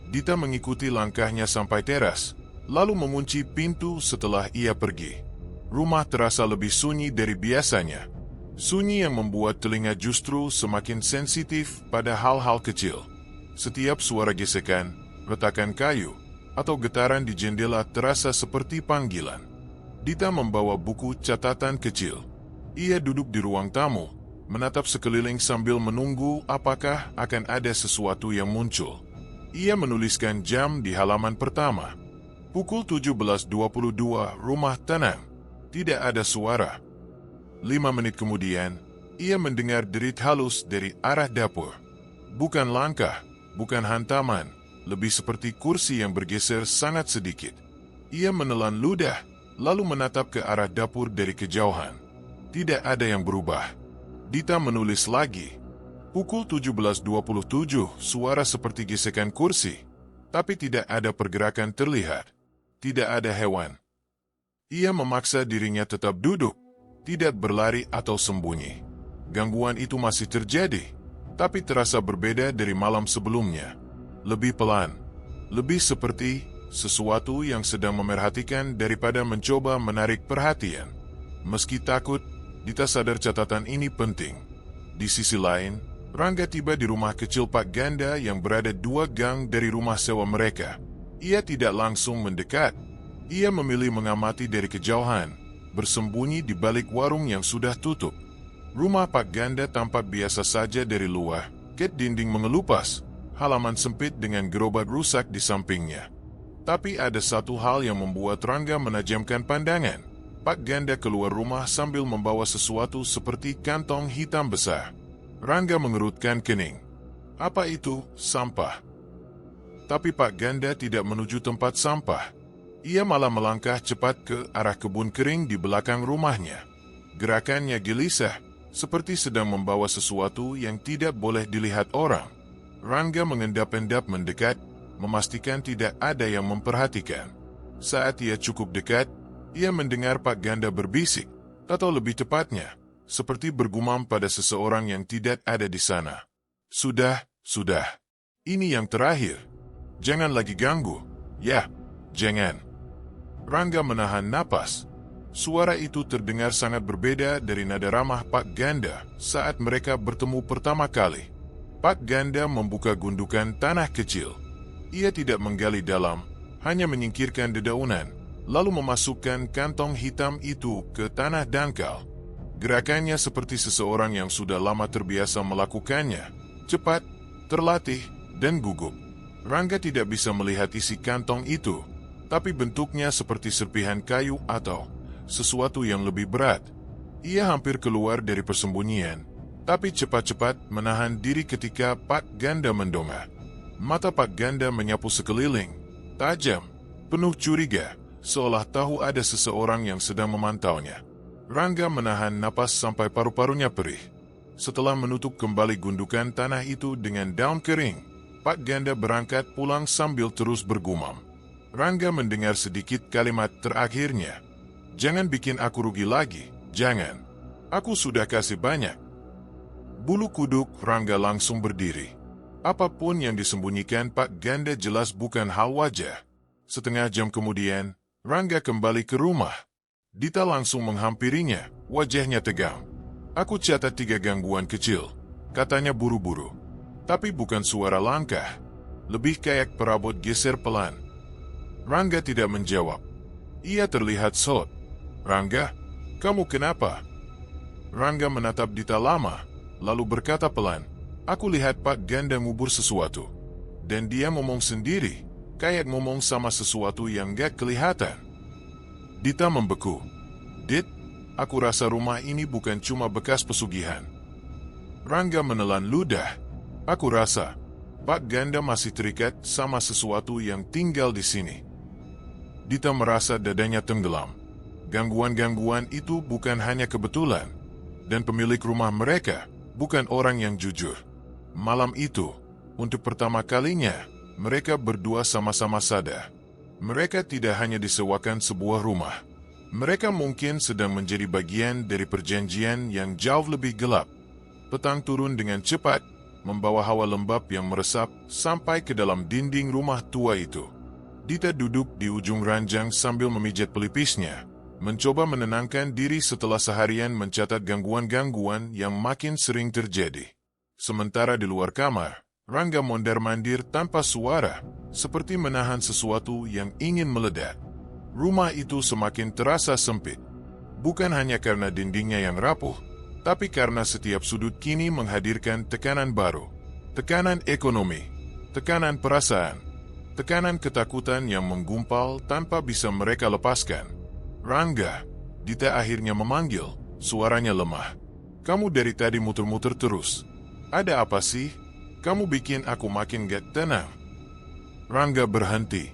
Dita mengikuti langkahnya sampai teras, lalu mengunci pintu setelah ia pergi. Rumah terasa lebih sunyi dari biasanya. Sunyi yang membuat telinga justru semakin sensitif pada hal-hal kecil. Setiap suara gesekan, retakan kayu, atau getaran di jendela terasa seperti panggilan. Dita membawa buku catatan kecil. Ia duduk di ruang tamu, menatap sekeliling sambil menunggu apakah akan ada sesuatu yang muncul. Ia menuliskan jam di halaman pertama. Pukul 17.22, rumah tenang. Tidak ada suara. 5 menit kemudian, ia mendengar derit halus dari arah dapur. Bukan langkah, bukan hantaman, lebih seperti kursi yang bergeser sangat sedikit. Ia menelan ludah, lalu menatap ke arah dapur dari kejauhan. Tidak ada yang berubah. Dita menulis lagi. Pukul 17.27, suara seperti gesekan kursi, tapi tidak ada pergerakan terlihat. Tidak ada hewan. Ia memaksa dirinya tetap duduk, tidak berlari atau sembunyi. Gangguan itu masih terjadi, tapi terasa berbeda dari malam sebelumnya. Lebih pelan, lebih seperti sesuatu yang sedang memerhatikan daripada mencoba menarik perhatian. Meski takut, Dita sadar catatan ini penting. Di sisi lain, Rangga tiba di rumah kecil Pak Ganda yang berada 2 gang dari rumah sewa mereka. Ia tidak langsung mendekat. Ia memilih mengamati dari kejauhan, bersembunyi di balik warung yang sudah tutup. Rumah Pak Ganda tampak biasa saja dari luar. Ket dinding mengelupas, halaman sempit dengan gerobak rusak di sampingnya. Tapi ada satu hal yang membuat Rangga menajamkan pandangan. Pak Ganda keluar rumah sambil membawa sesuatu seperti kantong hitam besar. Rangga mengerutkan kening. Apa itu? Sampah. Tapi Pak Ganda tidak menuju tempat sampah. Ia malah melangkah cepat ke arah kebun kering di belakang rumahnya. Gerakannya gelisah, seperti sedang membawa sesuatu yang tidak boleh dilihat orang. Rangga mengendap-endap mendekat, memastikan tidak ada yang memperhatikan. Saat ia cukup dekat, ia mendengar Pak Ganda berbisik, atau lebih tepatnya, seperti bergumam pada seseorang yang tidak ada di sana. Sudah. Ini yang terakhir. Jangan lagi ganggu. Ya, jangan. Rangga menahan napas. Suara itu terdengar sangat berbeda dari nada ramah Pak Ganda saat mereka bertemu pertama kali. Pak Ganda membuka gundukan tanah kecil. Ia tidak menggali dalam, hanya menyingkirkan dedaunan, lalu memasukkan kantong hitam itu ke tanah dangkal. Gerakannya seperti seseorang yang sudah lama terbiasa melakukannya, cepat, terlatih, dan gugup. Rangga tidak bisa melihat isi kantong itu, tapi bentuknya seperti serpihan kayu atau sesuatu yang lebih berat. Ia hampir keluar dari persembunyian, tapi cepat-cepat menahan diri ketika Pak Ganda mendongak. Mata Pak Ganda menyapu sekeliling, tajam, penuh curiga, seolah tahu ada seseorang yang sedang memantaunya. Rangga menahan napas sampai paru-parunya perih. Setelah menutup kembali gundukan tanah itu dengan daun kering, Pak Ganda berangkat pulang sambil terus bergumam. Rangga mendengar sedikit kalimat terakhirnya. Jangan bikin aku rugi lagi, jangan. Aku sudah kasih banyak. Bulu kuduk Rangga langsung berdiri. Apapun yang disembunyikan Pak Ganda jelas bukan hal wajar. Setengah jam kemudian, Rangga kembali ke rumah. Dita langsung menghampirinya, wajahnya tegang. Aku catat 3 gangguan kecil, katanya buru-buru. Tapi bukan suara langkah. Lebih kayak perabot geser pelan. Rangga tidak menjawab. Ia terlihat sot. Rangga, kamu kenapa? Rangga menatap Dita lama, lalu berkata pelan, aku lihat Pak Ganda ngubur sesuatu. Dan dia ngomong sendiri, kayak ngomong sama sesuatu yang gak kelihatan. Dita membeku. Dit, aku rasa rumah ini bukan cuma bekas pesugihan. Rangga menelan ludah. Aku rasa Pak Ganda masih terikat sama sesuatu yang tinggal di sini. Dita merasa dadanya tenggelam. Gangguan-gangguan itu bukan hanya kebetulan. Dan pemilik rumah mereka bukan orang yang jujur. Malam itu, untuk pertama kalinya, mereka berdua sama-sama sadar. Mereka tidak hanya disewakan sebuah rumah. Mereka mungkin sedang menjadi bagian dari perjanjian yang jauh lebih gelap. Petang turun dengan cepat, membawa hawa lembab yang meresap sampai ke dalam dinding rumah tua itu. Dita duduk di ujung ranjang sambil memijat pelipisnya, mencoba menenangkan diri setelah seharian mencatat gangguan-gangguan yang makin sering terjadi. Sementara di luar kamar, Rangga mondar-mandir tanpa suara, seperti menahan sesuatu yang ingin meledak. Rumah itu semakin terasa sempit. Bukan hanya karena dindingnya yang rapuh, tapi karena setiap sudut kini menghadirkan tekanan baru. Tekanan ekonomi, tekanan perasaan, tekanan ketakutan yang menggumpal tanpa bisa mereka lepaskan. Rangga, Dita akhirnya memanggil, suaranya lemah. Kamu dari tadi muter-muter terus. Ada apa sih? Kamu bikin aku makin gak tenang. Rangga berhenti.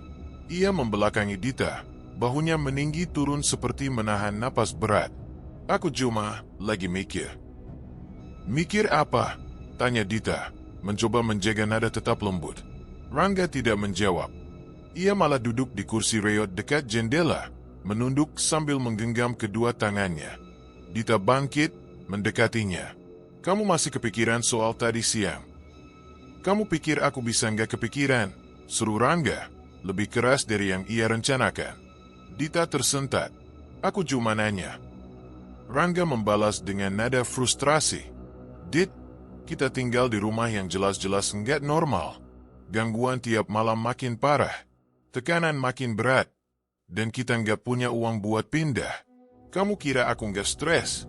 Ia membelakangi Dita. Bahunya meninggi turun seperti menahan napas berat. Aku cuma lagi mikir. Mikir apa? Tanya Dita, mencoba menjaga nada tetap lembut. Rangga tidak menjawab. Ia malah duduk di kursi reot dekat jendela, menunduk sambil menggenggam kedua tangannya. Dita bangkit, mendekatinya. Kamu masih kepikiran soal tadi siang? Kamu pikir aku bisa nggak kepikiran? Seru Rangga, lebih keras dari yang ia rencanakan. Dita tersentak. Aku cuma nanya. Rangga membalas dengan nada frustrasi. Dit, kita tinggal di rumah yang jelas-jelas nggak normal. Gangguan tiap malam makin parah. Tekanan makin berat. Dan kita nggak punya uang buat pindah. Kamu kira aku nggak stres?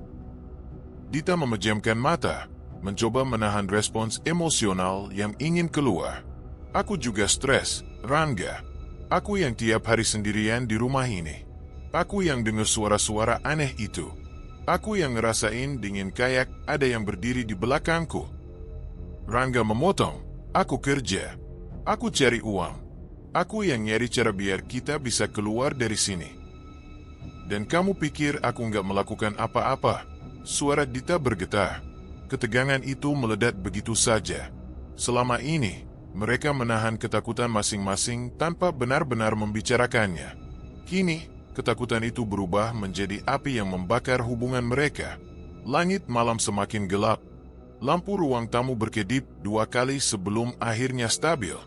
Dita memejamkan mata, mencoba menahan respons emosional yang ingin keluar. Aku juga stres, Rangga. Aku yang tiap hari sendirian di rumah ini. Aku yang dengar suara-suara aneh itu. Aku yang ngerasain dingin kayak ada yang berdiri di belakangku. Rangga memotong. Aku kerja. Aku cari uang. Aku yang nyari cara biar kita bisa keluar dari sini. Dan kamu pikir aku nggak melakukan apa-apa? Suara Dita bergetar. Ketegangan itu meledak begitu saja. Selama ini, mereka menahan ketakutan masing-masing tanpa benar-benar membicarakannya. Kini, ketakutan itu berubah menjadi api yang membakar hubungan mereka. Langit malam semakin gelap. Lampu ruang tamu berkedip 2 kali sebelum akhirnya stabil.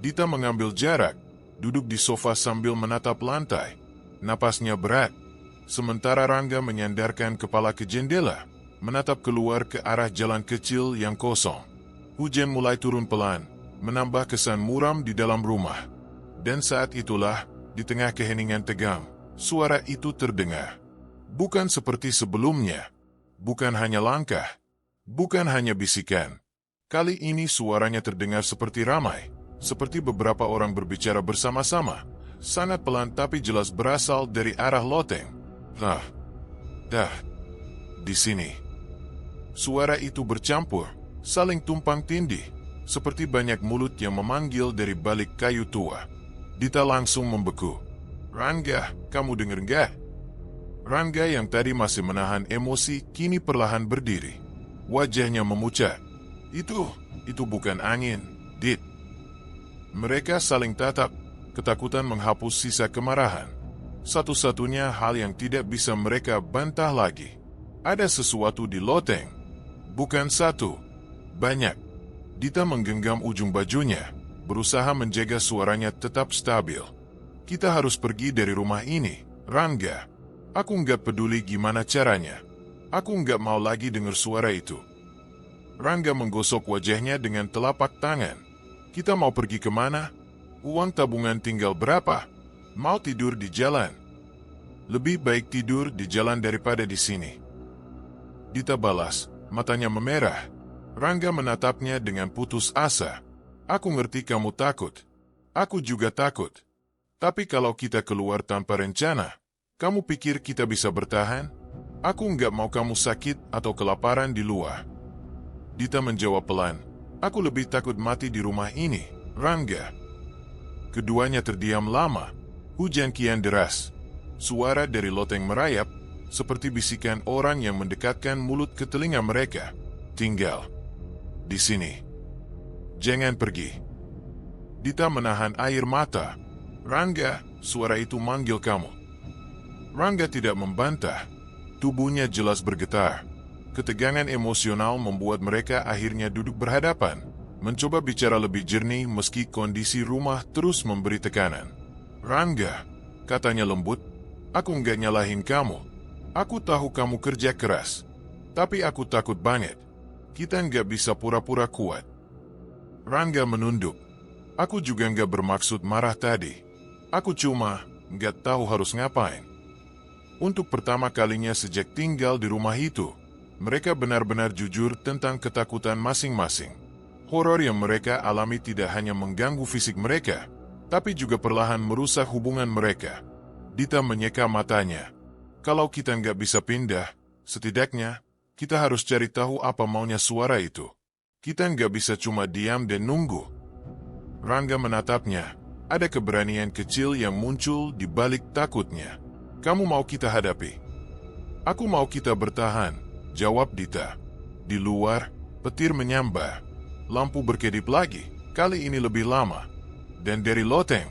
Dita mengambil jarak, duduk di sofa sambil menatap lantai. Napasnya berat. Sementara Rangga menyandarkan kepala ke jendela, menatap keluar ke arah jalan kecil yang kosong. Hujan mulai turun pelan, menambah kesan muram di dalam rumah. Dan saat itulah, di tengah keheningan tegang, suara itu terdengar. Bukan seperti sebelumnya. Bukan hanya langkah. Bukan hanya bisikan. Kali ini suaranya terdengar seperti ramai. Seperti beberapa orang berbicara bersama-sama. Sangat pelan tapi jelas berasal dari arah loteng. Di sini. Suara itu bercampur, saling tumpang tindih. Seperti banyak mulut yang memanggil dari balik kayu tua. Dita langsung membeku. Rangga, kamu denger nggak? Rangga yang tadi masih menahan emosi, kini perlahan berdiri. Wajahnya memucat. Itu bukan angin, Dit. Mereka saling tatap, ketakutan menghapus sisa kemarahan. Satu-satunya hal yang tidak bisa mereka bantah lagi. Ada sesuatu di loteng. Bukan satu, banyak. Dita menggenggam ujung bajunya, berusaha menjaga suaranya tetap stabil. Kita harus pergi dari rumah ini, Rangga. Aku nggak peduli gimana caranya. Aku nggak mau lagi dengar suara itu. Rangga menggosok wajahnya dengan telapak tangan. Kita mau pergi kemana? Uang tabungan tinggal berapa? Mau tidur di jalan? Lebih baik tidur di jalan daripada di sini. Dita balas, matanya memerah. Rangga menatapnya dengan putus asa. Aku ngerti kamu takut. Aku juga takut. Tapi kalau kita keluar tanpa rencana, kamu pikir kita bisa bertahan? Aku nggak mau kamu sakit atau kelaparan di luar. Dita menjawab pelan. Aku lebih takut mati di rumah ini, Rangga. Keduanya terdiam lama. Hujan kian deras. Suara dari loteng merayap, seperti bisikan orang yang mendekatkan mulut ke telinga mereka. Tinggal di sini. Jangan pergi. Dita menahan air mata. Rangga, suara itu manggil kamu. Rangga tidak membantah. Tubuhnya jelas bergetar. Ketegangan emosional membuat mereka akhirnya duduk berhadapan, mencoba bicara lebih jernih meski kondisi rumah terus memberi tekanan. Rangga, katanya lembut, aku nggak nyalahin kamu. Aku tahu kamu kerja keras. Tapi aku takut banget. Kita nggak bisa pura-pura kuat. Rangga menunduk. Aku juga nggak bermaksud marah tadi. Aku cuma nggak tahu harus ngapain. Untuk pertama kalinya sejak tinggal di rumah itu, mereka benar-benar jujur tentang ketakutan masing-masing. Horor yang mereka alami tidak hanya mengganggu fisik mereka, tapi juga perlahan merusak hubungan mereka. Dita menyeka matanya. Kalau kita nggak bisa pindah, setidaknya kita harus cari tahu apa maunya suara itu. Kita nggak bisa cuma diam dan nunggu. Rangga menatapnya. Ada keberanian kecil yang muncul di balik takutnya. Kamu mau kita hadapi? Aku mau kita bertahan, jawab Dita. Di luar, petir menyambar. Lampu berkedip lagi, kali ini lebih lama. Dan dari loteng,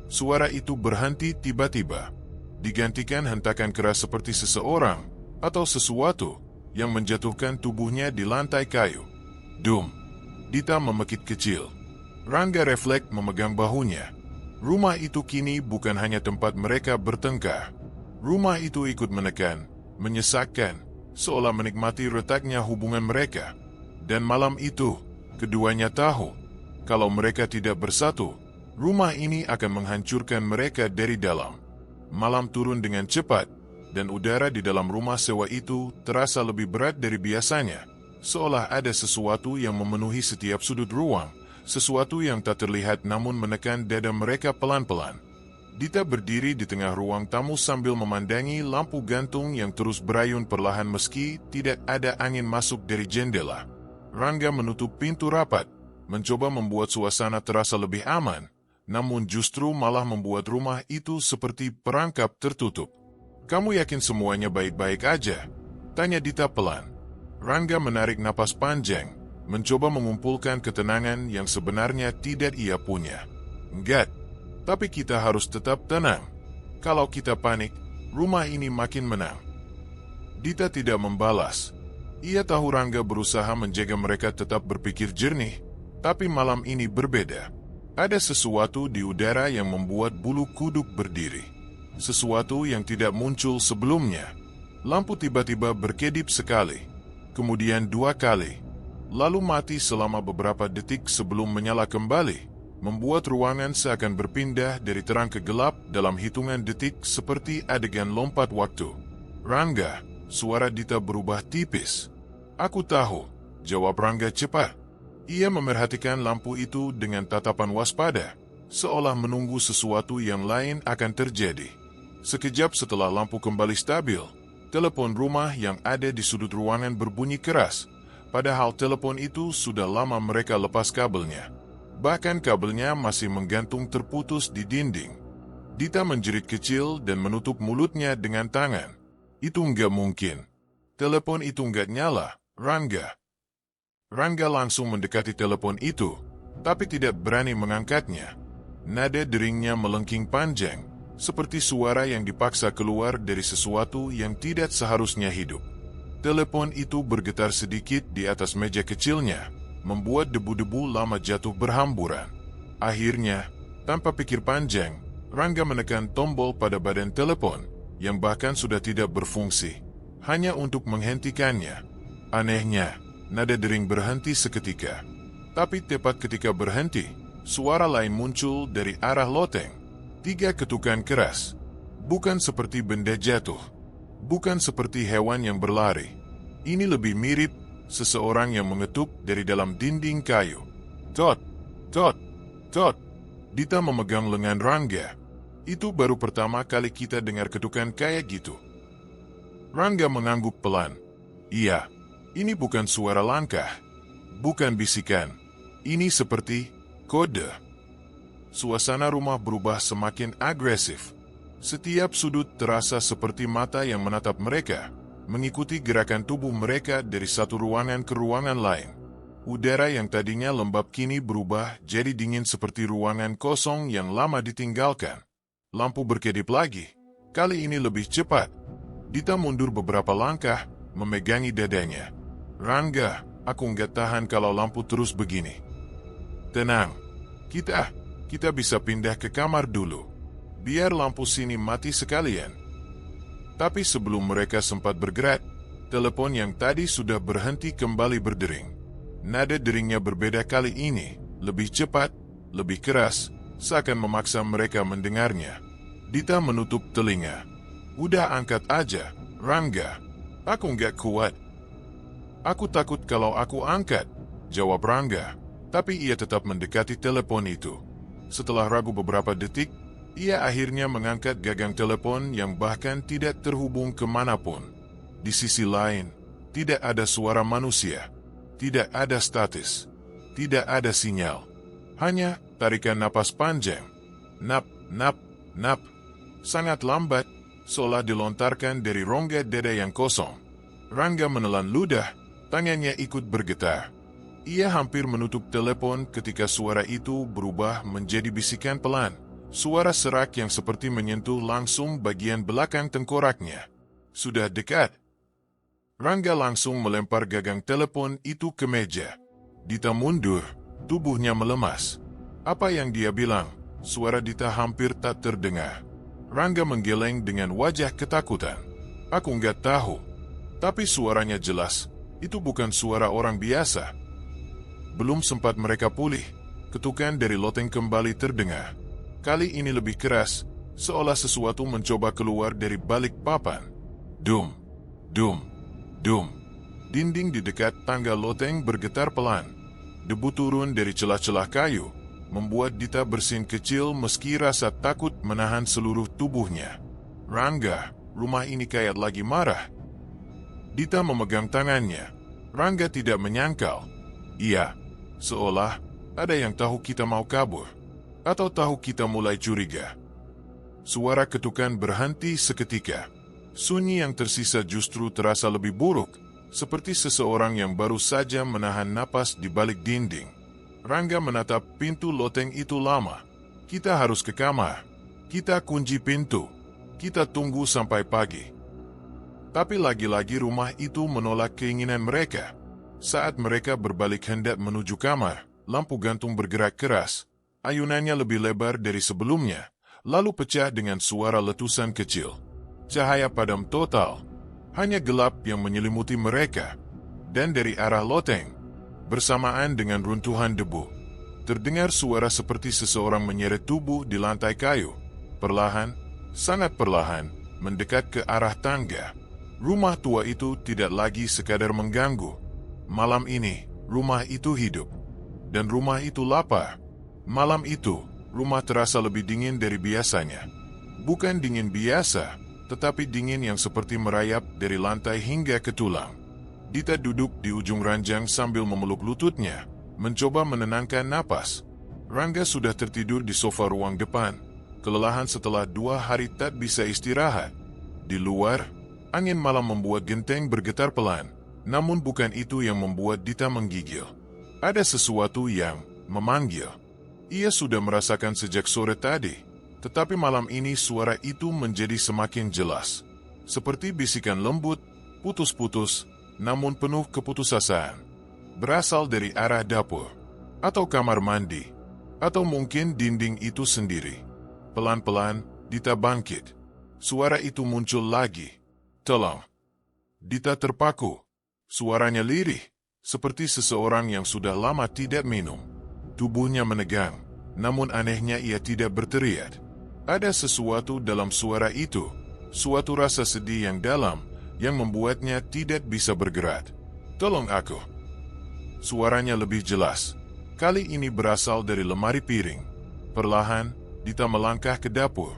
suara itu berhenti tiba-tiba. Digantikan hentakan keras seperti seseorang atau sesuatu yang menjatuhkan tubuhnya di lantai kayu. Dum. Dita memekik kecil. Rangga refleks memegang bahunya. Rumah itu kini bukan hanya tempat mereka bertengkar. Rumah itu ikut menekan, menyesakkan, seolah menikmati retaknya hubungan mereka. Dan malam itu, keduanya tahu, kalau mereka tidak bersatu, rumah ini akan menghancurkan mereka dari dalam. Malam turun dengan cepat, dan udara di dalam rumah sewa itu terasa lebih berat dari biasanya. Seolah ada sesuatu yang memenuhi setiap sudut ruang, sesuatu yang tak terlihat namun menekan dada mereka pelan-pelan. Dita berdiri di tengah ruang tamu sambil memandangi lampu gantung yang terus berayun perlahan meski tidak ada angin masuk dari jendela. Rangga menutup pintu rapat, mencoba membuat suasana terasa lebih aman, namun justru malah membuat rumah itu seperti perangkap tertutup. Kamu yakin semuanya baik-baik aja? Tanya Dita pelan. Rangga menarik napas panjang, mencoba mengumpulkan ketenangan yang sebenarnya tidak ia punya. Enggak, tapi kita harus tetap tenang. Kalau kita panik, rumah ini makin menang. Dita tidak membalas. Ia tahu Rangga berusaha menjaga mereka tetap berpikir jernih, tapi malam ini berbeda. Ada sesuatu di udara yang membuat bulu kuduk berdiri. Sesuatu yang tidak muncul sebelumnya. Lampu tiba-tiba berkedip sekali. Kemudian 2 kali, lalu mati selama beberapa detik sebelum menyala kembali, membuat ruangan seakan berpindah dari terang ke gelap dalam hitungan detik seperti adegan lompat waktu. Rangga, suara Dita berubah tipis. Aku tahu, jawab Rangga cepat. Ia memerhatikan lampu itu dengan tatapan waspada, seolah menunggu sesuatu yang lain akan terjadi. Sekejap setelah lampu kembali stabil, telepon rumah yang ada di sudut ruangan berbunyi keras, padahal telepon itu sudah lama mereka lepas kabelnya. Bahkan kabelnya masih menggantung terputus di dinding. Dita menjerit kecil dan menutup mulutnya dengan tangan. Itu nggak mungkin. Telepon itu nggak nyala, Rangga. Rangga langsung mendekati telepon itu, tapi tidak berani mengangkatnya. Nada deringnya melengking panjang, seperti suara yang dipaksa keluar dari sesuatu yang tidak seharusnya hidup. Telepon itu bergetar sedikit di atas meja kecilnya, membuat debu-debu lama jatuh berhamburan. Akhirnya, tanpa pikir panjang, Rangga menekan tombol pada badan telepon, yang bahkan sudah tidak berfungsi, hanya untuk menghentikannya. Anehnya, nada dering berhenti seketika. Tapi tepat ketika berhenti, suara lain muncul dari arah loteng. 3 ketukan keras. Bukan seperti benda jatuh. Bukan seperti hewan yang berlari. Ini lebih mirip seseorang yang mengetuk dari dalam dinding kayu. Tot, tot, tot. Dita memegang lengan Rangga. Itu baru pertama kali kita dengar ketukan kayak gitu. Rangga mengangguk pelan. Iya, ini bukan suara langkah. Bukan bisikan. Ini seperti kode. Suasana rumah berubah semakin agresif. Setiap sudut terasa seperti mata yang menatap mereka, mengikuti gerakan tubuh mereka dari satu ruangan ke ruangan lain. Udara yang tadinya lembab kini berubah jadi dingin seperti ruangan kosong yang lama ditinggalkan. Lampu berkedip lagi, kali ini lebih cepat. Dita mundur beberapa langkah, memegangi dadanya. Rangga, aku nggak tahan kalau lampu terus begini. Tenang, kita bisa pindah ke kamar dulu. Biar lampu sini mati sekalian. Tapi sebelum mereka sempat bergerak, telepon yang tadi sudah berhenti kembali berdering. Nada deringnya berbeda kali ini, lebih cepat, lebih keras, seakan memaksa mereka mendengarnya. Dita menutup telinga. Udah angkat aja, Rangga. Aku nggak kuat. Aku takut kalau aku angkat, jawab Rangga. Tapi ia tetap mendekati telepon itu. Setelah ragu beberapa detik, ia akhirnya mengangkat gagang telepon yang bahkan tidak terhubung kemanapun. Di sisi lain, tidak ada suara manusia, tidak ada status, tidak ada sinyal. Hanya tarikan napas panjang. Nap, nap, nap. Sangat lambat, seolah dilontarkan dari rongga dada yang kosong. Rangga menelan ludah, tangannya ikut bergetar. Ia hampir menutup telepon ketika suara itu berubah menjadi bisikan pelan. Suara serak yang seperti menyentuh langsung bagian belakang tengkoraknya. Sudah dekat. Rangga langsung melempar gagang telepon itu ke meja. Dita mundur, tubuhnya melemas. Apa yang dia bilang? Suara Dita hampir tak terdengar. Rangga menggeleng dengan wajah ketakutan. Aku nggak tahu. Tapi suaranya jelas. Itu bukan suara orang biasa. Belum sempat mereka pulih, ketukan dari loteng kembali terdengar. Kali ini lebih keras, seolah sesuatu mencoba keluar dari balik papan. Dum, dum, dum. Dinding di dekat tangga loteng bergetar pelan. Debu turun dari celah-celah kayu, membuat Dita bersin kecil meski rasa takut menahan seluruh tubuhnya. Rangga, rumah ini kayak lagi marah. Dita memegang tangannya. Rangga tidak menyangkal. Iya, seolah ada yang tahu kita mau kabur. Atau tahu kita mulai curiga. Suara ketukan berhenti seketika. Sunyi yang tersisa justru terasa lebih buruk, seperti seseorang yang baru saja menahan napas di balik dinding. Rangga menatap pintu loteng itu lama. Kita harus ke kamar. Kita kunci pintu. Kita tunggu sampai pagi. Tapi lagi-lagi rumah itu menolak keinginan mereka. Saat mereka berbalik hendak menuju kamar, lampu gantung bergerak keras. Ayunannya lebih lebar dari sebelumnya, lalu pecah dengan suara letusan kecil. Cahaya padam total, hanya gelap yang menyelimuti mereka. Dan dari arah loteng, bersamaan dengan runtuhan debu, terdengar suara seperti seseorang menyeret tubuh di lantai kayu. Perlahan, sangat perlahan, mendekat ke arah tangga. Rumah tua itu tidak lagi sekadar mengganggu. Malam ini, rumah itu hidup. Dan rumah itu lapar. Malam itu, rumah terasa lebih dingin dari biasanya. Bukan dingin biasa, tetapi dingin yang seperti merayap dari lantai hingga ke tulang. Dita duduk di ujung ranjang sambil memeluk lututnya, mencoba menenangkan napas. Rangga sudah tertidur di sofa ruang depan, kelelahan setelah 2 hari tak bisa istirahat. Di luar, angin malam membuat genteng bergetar pelan, namun bukan itu yang membuat Dita menggigil. Ada sesuatu yang memanggil. Ia sudah merasakan sejak sore tadi. Tetapi malam ini suara itu menjadi semakin jelas. Seperti bisikan lembut, putus-putus, namun penuh keputusasaan. Berasal dari arah dapur, atau kamar mandi, atau mungkin dinding itu sendiri. Pelan-pelan, Dita bangkit. Suara itu muncul lagi. Tolong. Dita terpaku. Suaranya lirih, seperti seseorang yang sudah lama tidak minum. Tubuhnya menegang, namun anehnya ia tidak berteriak. Ada sesuatu dalam suara itu, suatu rasa sedih yang dalam, yang membuatnya tidak bisa bergerak. Tolong aku. Suaranya lebih jelas. Kali ini berasal dari lemari piring. Perlahan, Dita melangkah ke dapur.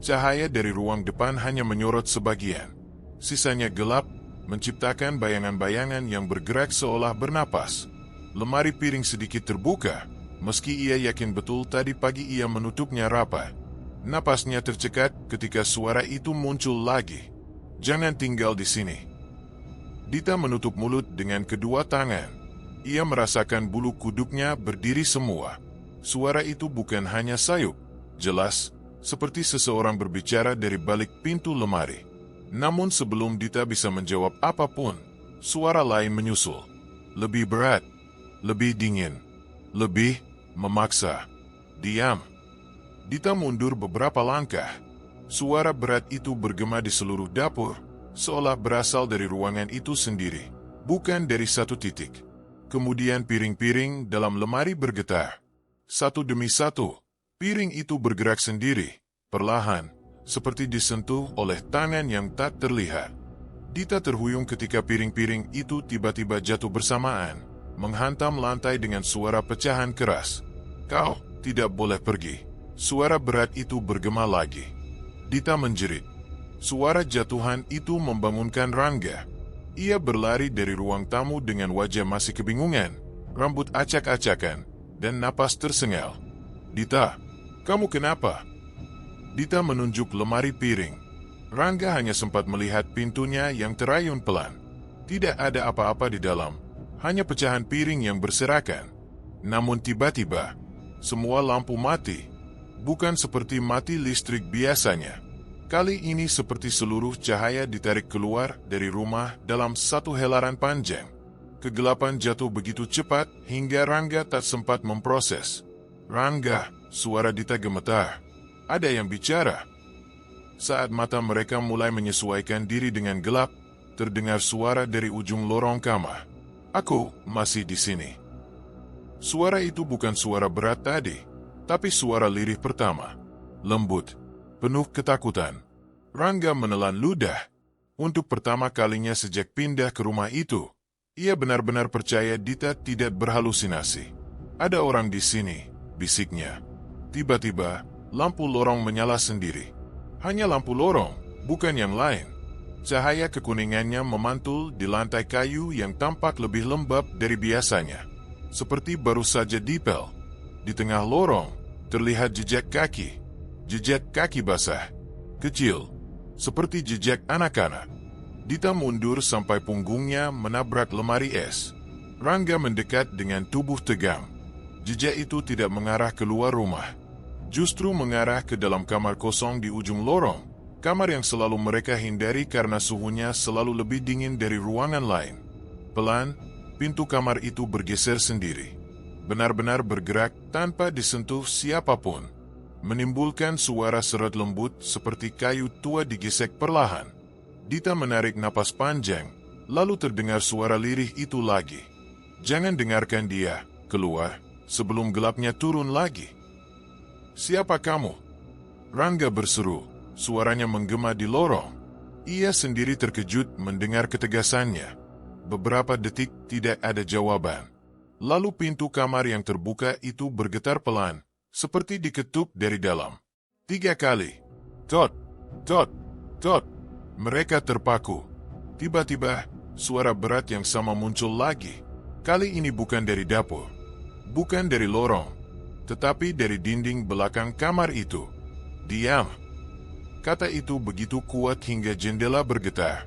Cahaya dari ruang depan hanya menyorot sebagian. Sisanya gelap, menciptakan bayangan-bayangan yang bergerak seolah bernapas. Lemari piring sedikit terbuka, meski ia yakin betul tadi pagi ia menutupnya rapat. Napasnya tercekat ketika suara itu muncul lagi. Jangan tinggal di sini. Dita menutup mulut dengan kedua tangan. Ia merasakan bulu kuduknya berdiri semua. Suara itu bukan hanya sayup, jelas, seperti seseorang berbicara dari balik pintu lemari. Namun sebelum Dita bisa menjawab apapun, suara lain menyusul. Lebih berat, lebih dingin, lebih memaksa. Diam. Dita mundur beberapa langkah. Suara berat itu bergema di seluruh dapur, seolah berasal dari ruangan itu sendiri, bukan dari satu titik. Kemudian piring-piring dalam lemari bergetar. Satu demi satu, piring itu bergerak sendiri, perlahan, seperti disentuh oleh tangan yang tak terlihat. Dita terhuyung ketika piring-piring itu tiba-tiba jatuh bersamaan, menghantam lantai dengan suara pecahan keras. Kau tidak boleh pergi. Suara berat itu bergema lagi. Dita menjerit. Suara jatuhan itu membangunkan Rangga. Ia berlari dari ruang tamu dengan wajah masih kebingungan, rambut acak-acakan, dan napas tersengal. Dita, kamu kenapa? Dita menunjuk lemari piring. Rangga hanya sempat melihat pintunya yang terayun pelan. Tidak ada apa-apa di dalam, hanya pecahan piring yang berserakan. Namun tiba-tiba, semua lampu mati. Bukan seperti mati listrik biasanya. Kali ini seperti seluruh cahaya ditarik keluar dari rumah dalam satu helaran panjang. Kegelapan jatuh begitu cepat hingga Rangga tak sempat memproses. Rangga, suara Dita gemetar. Ada yang bicara. Saat mata mereka mulai menyesuaikan diri dengan gelap, terdengar suara dari ujung lorong kamar. Aku masih di sini. Suara itu bukan suara berat tadi, tapi suara lirih pertama. Lembut, penuh ketakutan. Rangga menelan ludah. Untuk pertama kalinya sejak pindah ke rumah itu, ia benar-benar percaya Dita tidak berhalusinasi. Ada orang di sini, bisiknya. Tiba-tiba, lampu lorong menyala sendiri. Hanya lampu lorong, bukan yang lain. Cahaya kekuningannya memantul di lantai kayu yang tampak lebih lembab dari biasanya. Seperti baru saja dipel. Di tengah lorong, terlihat jejak kaki. Jejak kaki basah. Kecil, seperti jejak anak-anak. Dita mundur sampai punggungnya menabrak lemari es. Rangga mendekat dengan tubuh tegang. Jejak itu tidak mengarah keluar rumah. Justru mengarah ke dalam kamar kosong di ujung lorong. Kamar yang selalu mereka hindari karena suhunya selalu lebih dingin dari ruangan lain. Pelan, pintu kamar itu bergeser sendiri. Benar-benar bergerak tanpa disentuh siapapun. Menimbulkan suara seret lembut seperti kayu tua digesek perlahan. Dita menarik napas panjang, lalu terdengar suara lirih itu lagi. Jangan dengarkan dia, keluar, sebelum gelapnya turun lagi. Siapa kamu? Rangga berseru, suaranya menggema di lorong. Ia sendiri terkejut mendengar ketegasannya. Beberapa detik tidak ada jawaban. Lalu pintu kamar yang terbuka itu bergetar pelan, seperti diketuk dari dalam. 3 kali. Tot, tot, tot. Mereka terpaku. Tiba-tiba, suara berat yang sama muncul lagi. Kali ini bukan dari dapur, bukan dari lorong, tetapi dari dinding belakang kamar itu. Diam. Kata itu begitu kuat hingga jendela bergetar.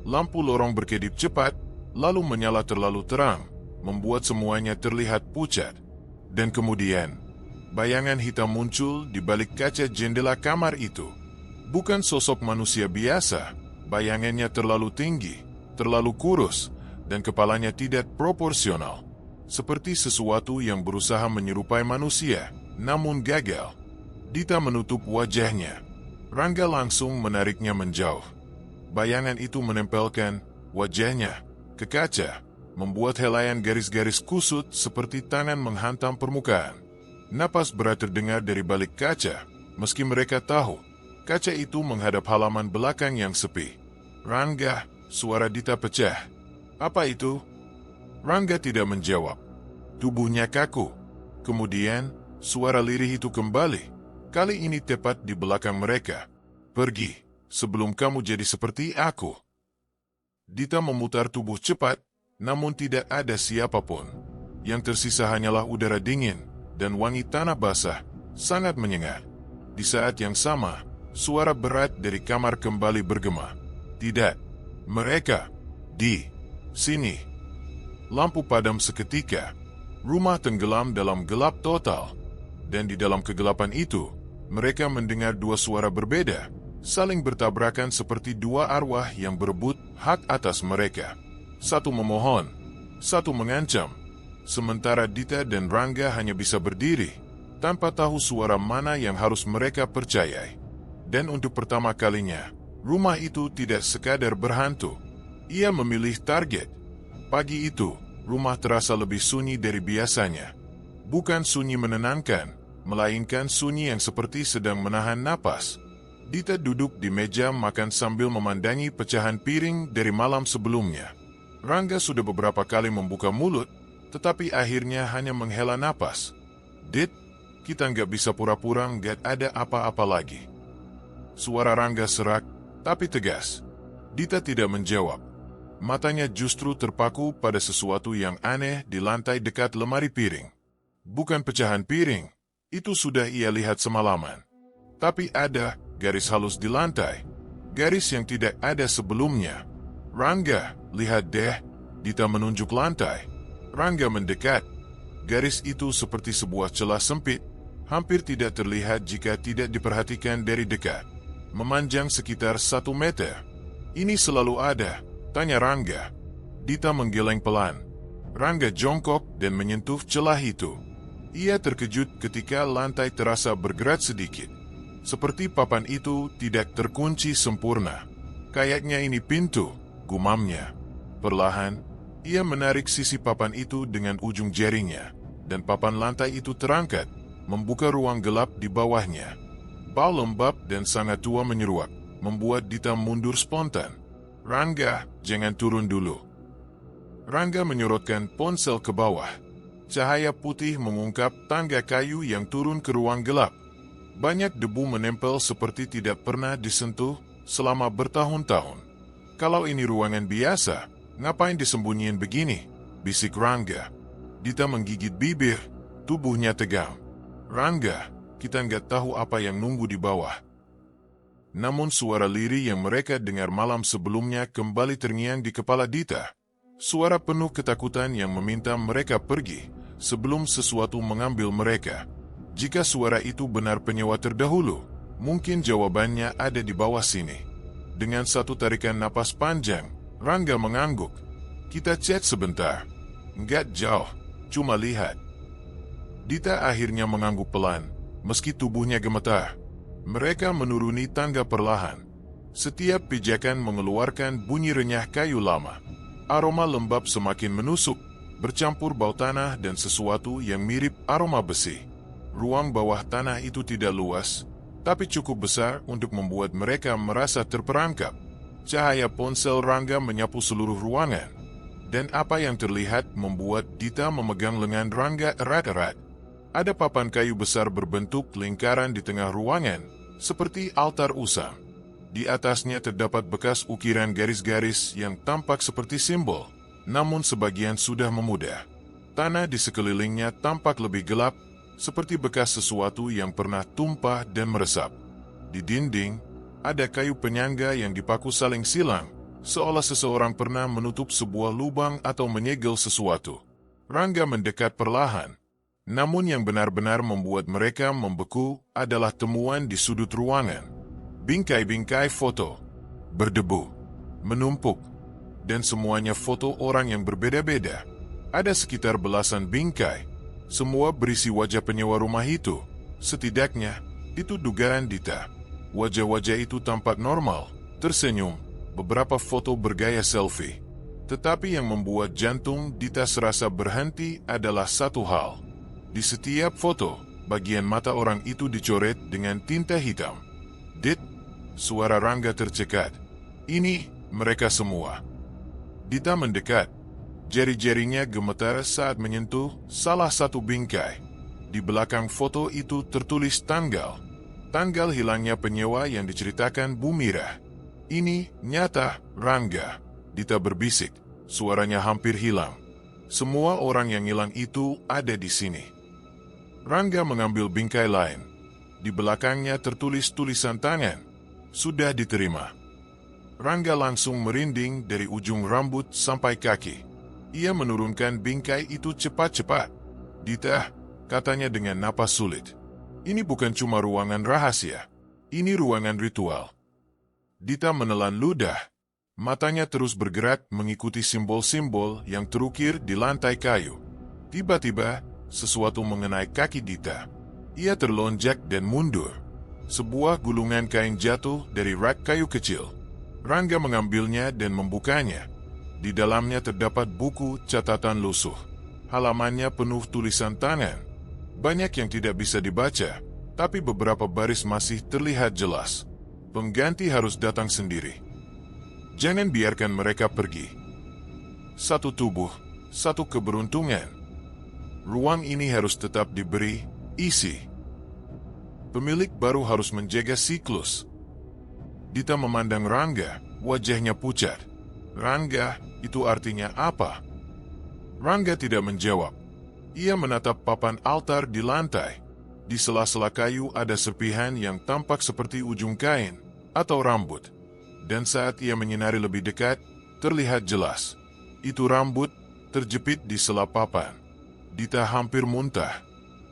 Lampu lorong berkedip cepat, lalu menyala terlalu terang, membuat semuanya terlihat pucat. Dan kemudian, bayangan hitam muncul di balik kaca jendela kamar itu. Bukan sosok manusia biasa, bayangannya terlalu tinggi, terlalu kurus, dan kepalanya tidak proporsional. Seperti sesuatu yang berusaha menyerupai manusia, namun gagal. Dita menutup wajahnya. Rangga langsung menariknya menjauh. Bayangan itu menempelkan wajahnya ke kaca, membuat helaian garis-garis kusut seperti tangan menghantam permukaan. Napas berat terdengar dari balik kaca, meski mereka tahu kaca itu menghadap halaman belakang yang sepi. "Rangga," suara Dita pecah. "Apa itu?" Rangga tidak menjawab. Tubuhnya kaku. Kemudian, suara lirih itu kembali. Kali ini tepat di belakang mereka. "Pergi, sebelum kamu jadi seperti aku." Dita memutar tubuh cepat, namun tidak ada siapapun. Yang tersisa hanyalah udara dingin dan wangi tanah basah, sangat menyengat. Di saat yang sama, suara berat dari kamar kembali bergema. "Tidak, mereka di sini." Lampu padam seketika. Rumah tenggelam dalam gelap total. Dan di dalam kegelapan itu, mereka mendengar dua suara berbeda, saling bertabrakan seperti dua arwah yang berebut hak atas mereka. Satu memohon, satu mengancam. Sementara Dita dan Rangga hanya bisa berdiri, tanpa tahu suara mana yang harus mereka percayai. Dan untuk pertama kalinya, rumah itu tidak sekadar berhantu. Ia memilih target. Pagi itu, rumah terasa lebih sunyi dari biasanya. Bukan sunyi menenangkan, melainkan sunyi yang seperti sedang menahan napas. Dita duduk di meja makan sambil memandangi pecahan piring dari malam sebelumnya. Rangga sudah beberapa kali membuka mulut, tetapi akhirnya hanya menghela napas. "Dit, kita nggak bisa pura-pura nggak ada apa-apa lagi." Suara Rangga serak, tapi tegas. Dita tidak menjawab. Matanya justru terpaku pada sesuatu yang aneh di lantai dekat lemari piring. Bukan pecahan piring, itu sudah ia lihat semalaman. Tapi ada garis halus di lantai, garis yang tidak ada sebelumnya. "Rangga, lihat deh." Dita menunjuk lantai. Rangga mendekat. Garis itu seperti sebuah celah sempit, hampir tidak terlihat jika tidak diperhatikan dari dekat. Memanjang sekitar 1 meter. "Ini selalu ada?" tanya Rangga. Dita menggeleng pelan. Rangga jongkok dan menyentuh celah itu. Ia terkejut ketika lantai terasa bergerak sedikit. Seperti papan itu tidak terkunci sempurna. "Kayaknya ini pintu," gumamnya. Perlahan, ia menarik sisi papan itu dengan ujung jarinya, dan papan lantai itu terangkat, membuka ruang gelap di bawahnya. Bau lembab dan sangat tua menyeruak, membuat Dita mundur spontan. "Rangga, jangan turun dulu." Rangga menyorotkan ponsel ke bawah. Cahaya putih mengungkap tangga kayu yang turun ke ruang gelap. Banyak debu menempel seperti tidak pernah disentuh selama bertahun-tahun. "Kalau ini ruangan biasa, ngapain disembunyiin begini?" bisik Rangga. Dita menggigit bibir, tubuhnya tegang. "Rangga, kita nggak tahu apa yang nunggu di bawah." Namun suara lirih yang mereka dengar malam sebelumnya kembali terngiang di kepala Dita. Suara penuh ketakutan yang meminta mereka pergi sebelum sesuatu mengambil mereka. Jika suara itu benar penyewa terdahulu, mungkin jawabannya ada di bawah sini. Dengan satu tarikan napas panjang, Rangga mengangguk. "Kita chat sebentar." "Nggak jauh, cuma lihat." Dita akhirnya mengangguk pelan, meski tubuhnya gemetar. Mereka menuruni tangga perlahan. Setiap pijakan mengeluarkan bunyi renyah kayu lama. Aroma lembab semakin menusuk, bercampur bau tanah dan sesuatu yang mirip aroma besi. Ruang bawah tanah itu tidak luas, tapi cukup besar untuk membuat mereka merasa terperangkap. Cahaya ponsel Rangga menyapu seluruh ruangan, dan apa yang terlihat membuat Dita memegang lengan Rangga erat-erat. Ada papan kayu besar berbentuk lingkaran di tengah ruangan, seperti altar usang. Di atasnya terdapat bekas ukiran garis-garis yang tampak seperti simbol, namun sebagian sudah memudar. Tanah di sekelilingnya tampak lebih gelap, seperti bekas sesuatu yang pernah tumpah dan meresap. Di dinding, ada kayu penyangga yang dipaku saling silang, seolah seseorang pernah menutup sebuah lubang atau menyegel sesuatu. Rangga mendekat perlahan. Namun yang benar-benar membuat mereka membeku adalah temuan di sudut ruangan. Bingkai-bingkai foto, berdebu, menumpuk, dan semuanya foto orang yang berbeda-beda. Ada sekitar belasan bingkai, semua berisi wajah penyewa rumah itu. Setidaknya, itu dugaan Dita. Wajah-wajah itu tampak normal, tersenyum, beberapa foto bergaya selfie. Tetapi yang membuat jantung Dita serasa berhenti adalah satu hal. Di setiap foto, bagian mata orang itu dicoret dengan tinta hitam. Dit, suara Rangga tercekat. Ini, mereka semua. Dita mendekat. Jari-jarinya gemetar saat menyentuh salah satu bingkai. Di belakang foto itu tertulis tanggal. Tanggal hilangnya penyewa yang diceritakan Bu Mira. Ini nyata, Rangga. Dita berbisik. Suaranya hampir hilang. Semua orang yang hilang itu ada di sini. Rangga mengambil bingkai lain. Di belakangnya tertulis tulisan tangan. Sudah diterima. Rangga langsung merinding dari ujung rambut sampai kaki. Ia menurunkan bingkai itu cepat-cepat. Dita, katanya dengan napas sulit. Ini bukan cuma ruangan rahasia. Ini ruangan ritual. Dita menelan ludah. Matanya terus bergerak mengikuti simbol-simbol yang terukir di lantai kayu. Tiba-tiba, sesuatu mengenai kaki Dita. Ia terlonjak dan mundur. Sebuah gulungan kain jatuh dari rak kayu kecil. Rangga mengambilnya dan membukanya. Di dalamnya terdapat buku catatan lusuh. Halamannya penuh tulisan tangan. Banyak yang tidak bisa dibaca, tapi beberapa baris masih terlihat jelas. Pengganti harus datang sendiri. Jangan biarkan mereka pergi. Satu tubuh, satu keberuntungan. Ruang ini harus tetap diberi isi. Pemilik baru harus menjaga siklus. Dita memandang Rangga, wajahnya pucat. Rangga, itu artinya apa? Rangga tidak menjawab. Ia menatap papan altar di lantai. Di sela-sela kayu ada serpihan yang tampak seperti ujung kain atau rambut. Dan saat ia menyinari lebih dekat, terlihat jelas. Itu rambut terjepit di sela papan. Dita hampir muntah.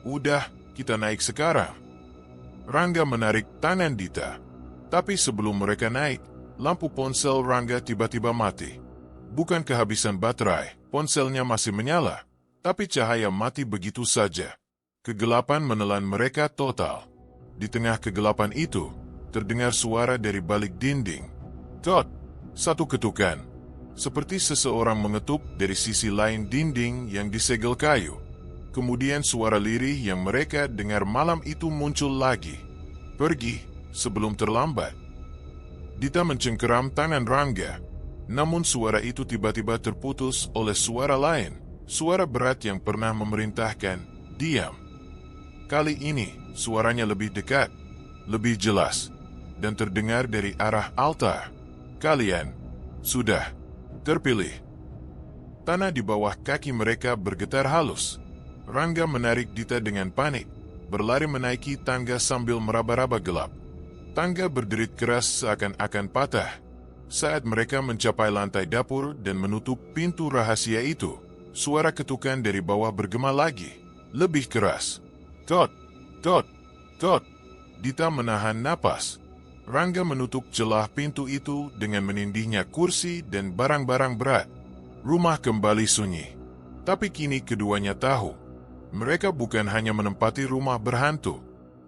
Udah, kita naik sekarang. Rangga menarik tangan Dita. Tapi sebelum mereka naik, lampu ponsel Rangga tiba-tiba mati. Bukan kehabisan baterai, ponselnya masih menyala. Tapi cahaya mati begitu saja. Kegelapan menelan mereka total. Di tengah kegelapan itu, terdengar suara dari balik dinding. Tot, satu ketukan. Seperti seseorang mengetuk dari sisi lain dinding yang disegel kayu. Kemudian suara lirih yang mereka dengar malam itu muncul lagi. Pergi, sebelum terlambat. Dita mencengkeram tangan Rangga. Namun suara itu tiba-tiba terputus oleh suara lain. Suara berat yang pernah memerintahkan, diam. Kali ini, suaranya lebih dekat, lebih jelas, dan terdengar dari arah altar. Kalian sudah terpilih. Tanah di bawah kaki mereka bergetar halus. Rangga menarik Dita dengan panik, berlari menaiki tangga sambil meraba-raba gelap. Tangga berderit keras seakan-akan patah. Saat mereka mencapai lantai dapur dan menutup pintu rahasia itu, suara ketukan dari bawah bergema lagi, lebih keras. Tot, tot, tot. Dita menahan napas. Rangga menutup celah pintu itu dengan menindihnya kursi dan barang-barang berat. Rumah kembali sunyi. Tapi kini keduanya tahu, mereka bukan hanya menempati rumah berhantu.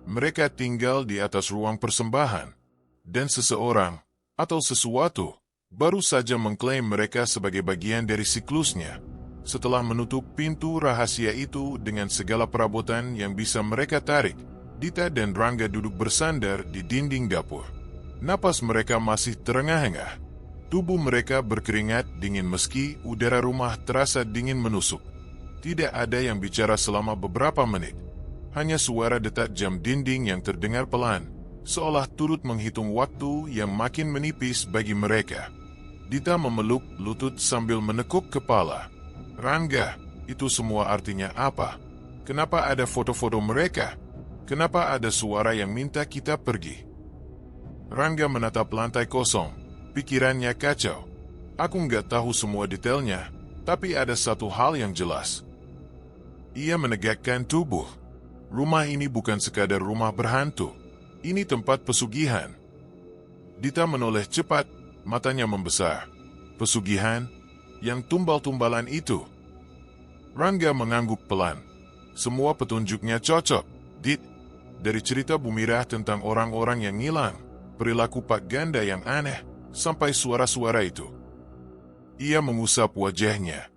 Mereka tinggal di atas ruang persembahan. Dan seseorang, atau sesuatu, baru saja mengklaim mereka sebagai bagian dari siklusnya. Setelah menutup pintu rahasia itu dengan segala perabotan yang bisa mereka tarik, Dita dan Rangga duduk bersandar di dinding dapur. Napas mereka masih terengah-engah. Tubuh mereka berkeringat dingin meski udara rumah terasa dingin menusuk. Tidak ada yang bicara selama beberapa menit. Hanya suara detak jam dinding yang terdengar pelan, seolah turut menghitung waktu yang makin menipis bagi mereka. Dita memeluk lutut sambil menekuk kepala. Rangga, itu semua artinya apa? Kenapa ada foto-foto mereka? Kenapa ada suara yang minta kita pergi? Rangga menatap lantai kosong, pikirannya kacau. Aku nggak tahu semua detailnya, tapi ada satu hal yang jelas. Ia menegakkan tubuh. Rumah ini bukan sekadar rumah berhantu. Ini tempat pesugihan. Dita menoleh cepat, matanya membesar. Pesugihan? Yang tumbal-tumbalan itu? Rangga mengangguk pelan. Semua petunjuknya cocok. Dit, dari cerita Bumirah tentang orang-orang yang hilang, perilaku Pak Ganda yang aneh, sampai suara-suara itu. Ia mengusap wajahnya.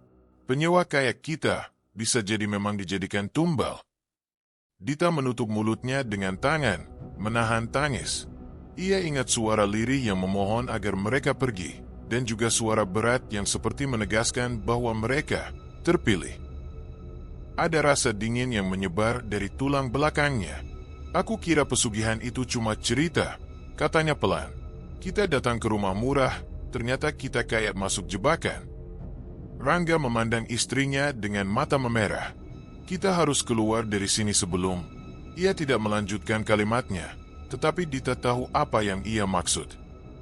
Penyewa kayak kita bisa jadi memang dijadikan tumbal. Dita menutup mulutnya dengan tangan, menahan tangis. Ia ingat suara lirih yang memohon agar mereka pergi, dan juga suara berat yang seperti menegaskan bahwa mereka terpilih. Ada rasa dingin yang menyebar dari tulang belakangnya. Aku kira pesugihan itu cuma cerita, katanya pelan. Kita datang ke rumah murah, ternyata kita kayak masuk jebakan. Rangga memandang istrinya dengan mata memerah. Kita harus keluar dari sini sebelum. Ia tidak melanjutkan kalimatnya, tetapi Dita tahu apa yang ia maksud.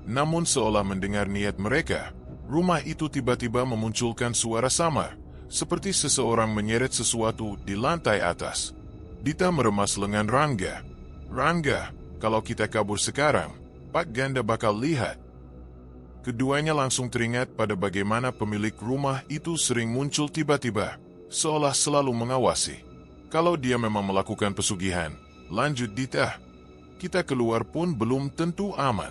Namun seolah mendengar niat mereka, rumah itu tiba-tiba memunculkan suara samar, seperti seseorang menyeret sesuatu di lantai atas. Dita meremas lengan Rangga. Rangga, kalau kita kabur sekarang, Pak Ganda bakal lihat. Keduanya langsung teringat pada bagaimana pemilik rumah itu sering muncul tiba-tiba, seolah selalu mengawasi. Kalau dia memang melakukan pesugihan, lanjut Dita, kita keluar pun belum tentu aman.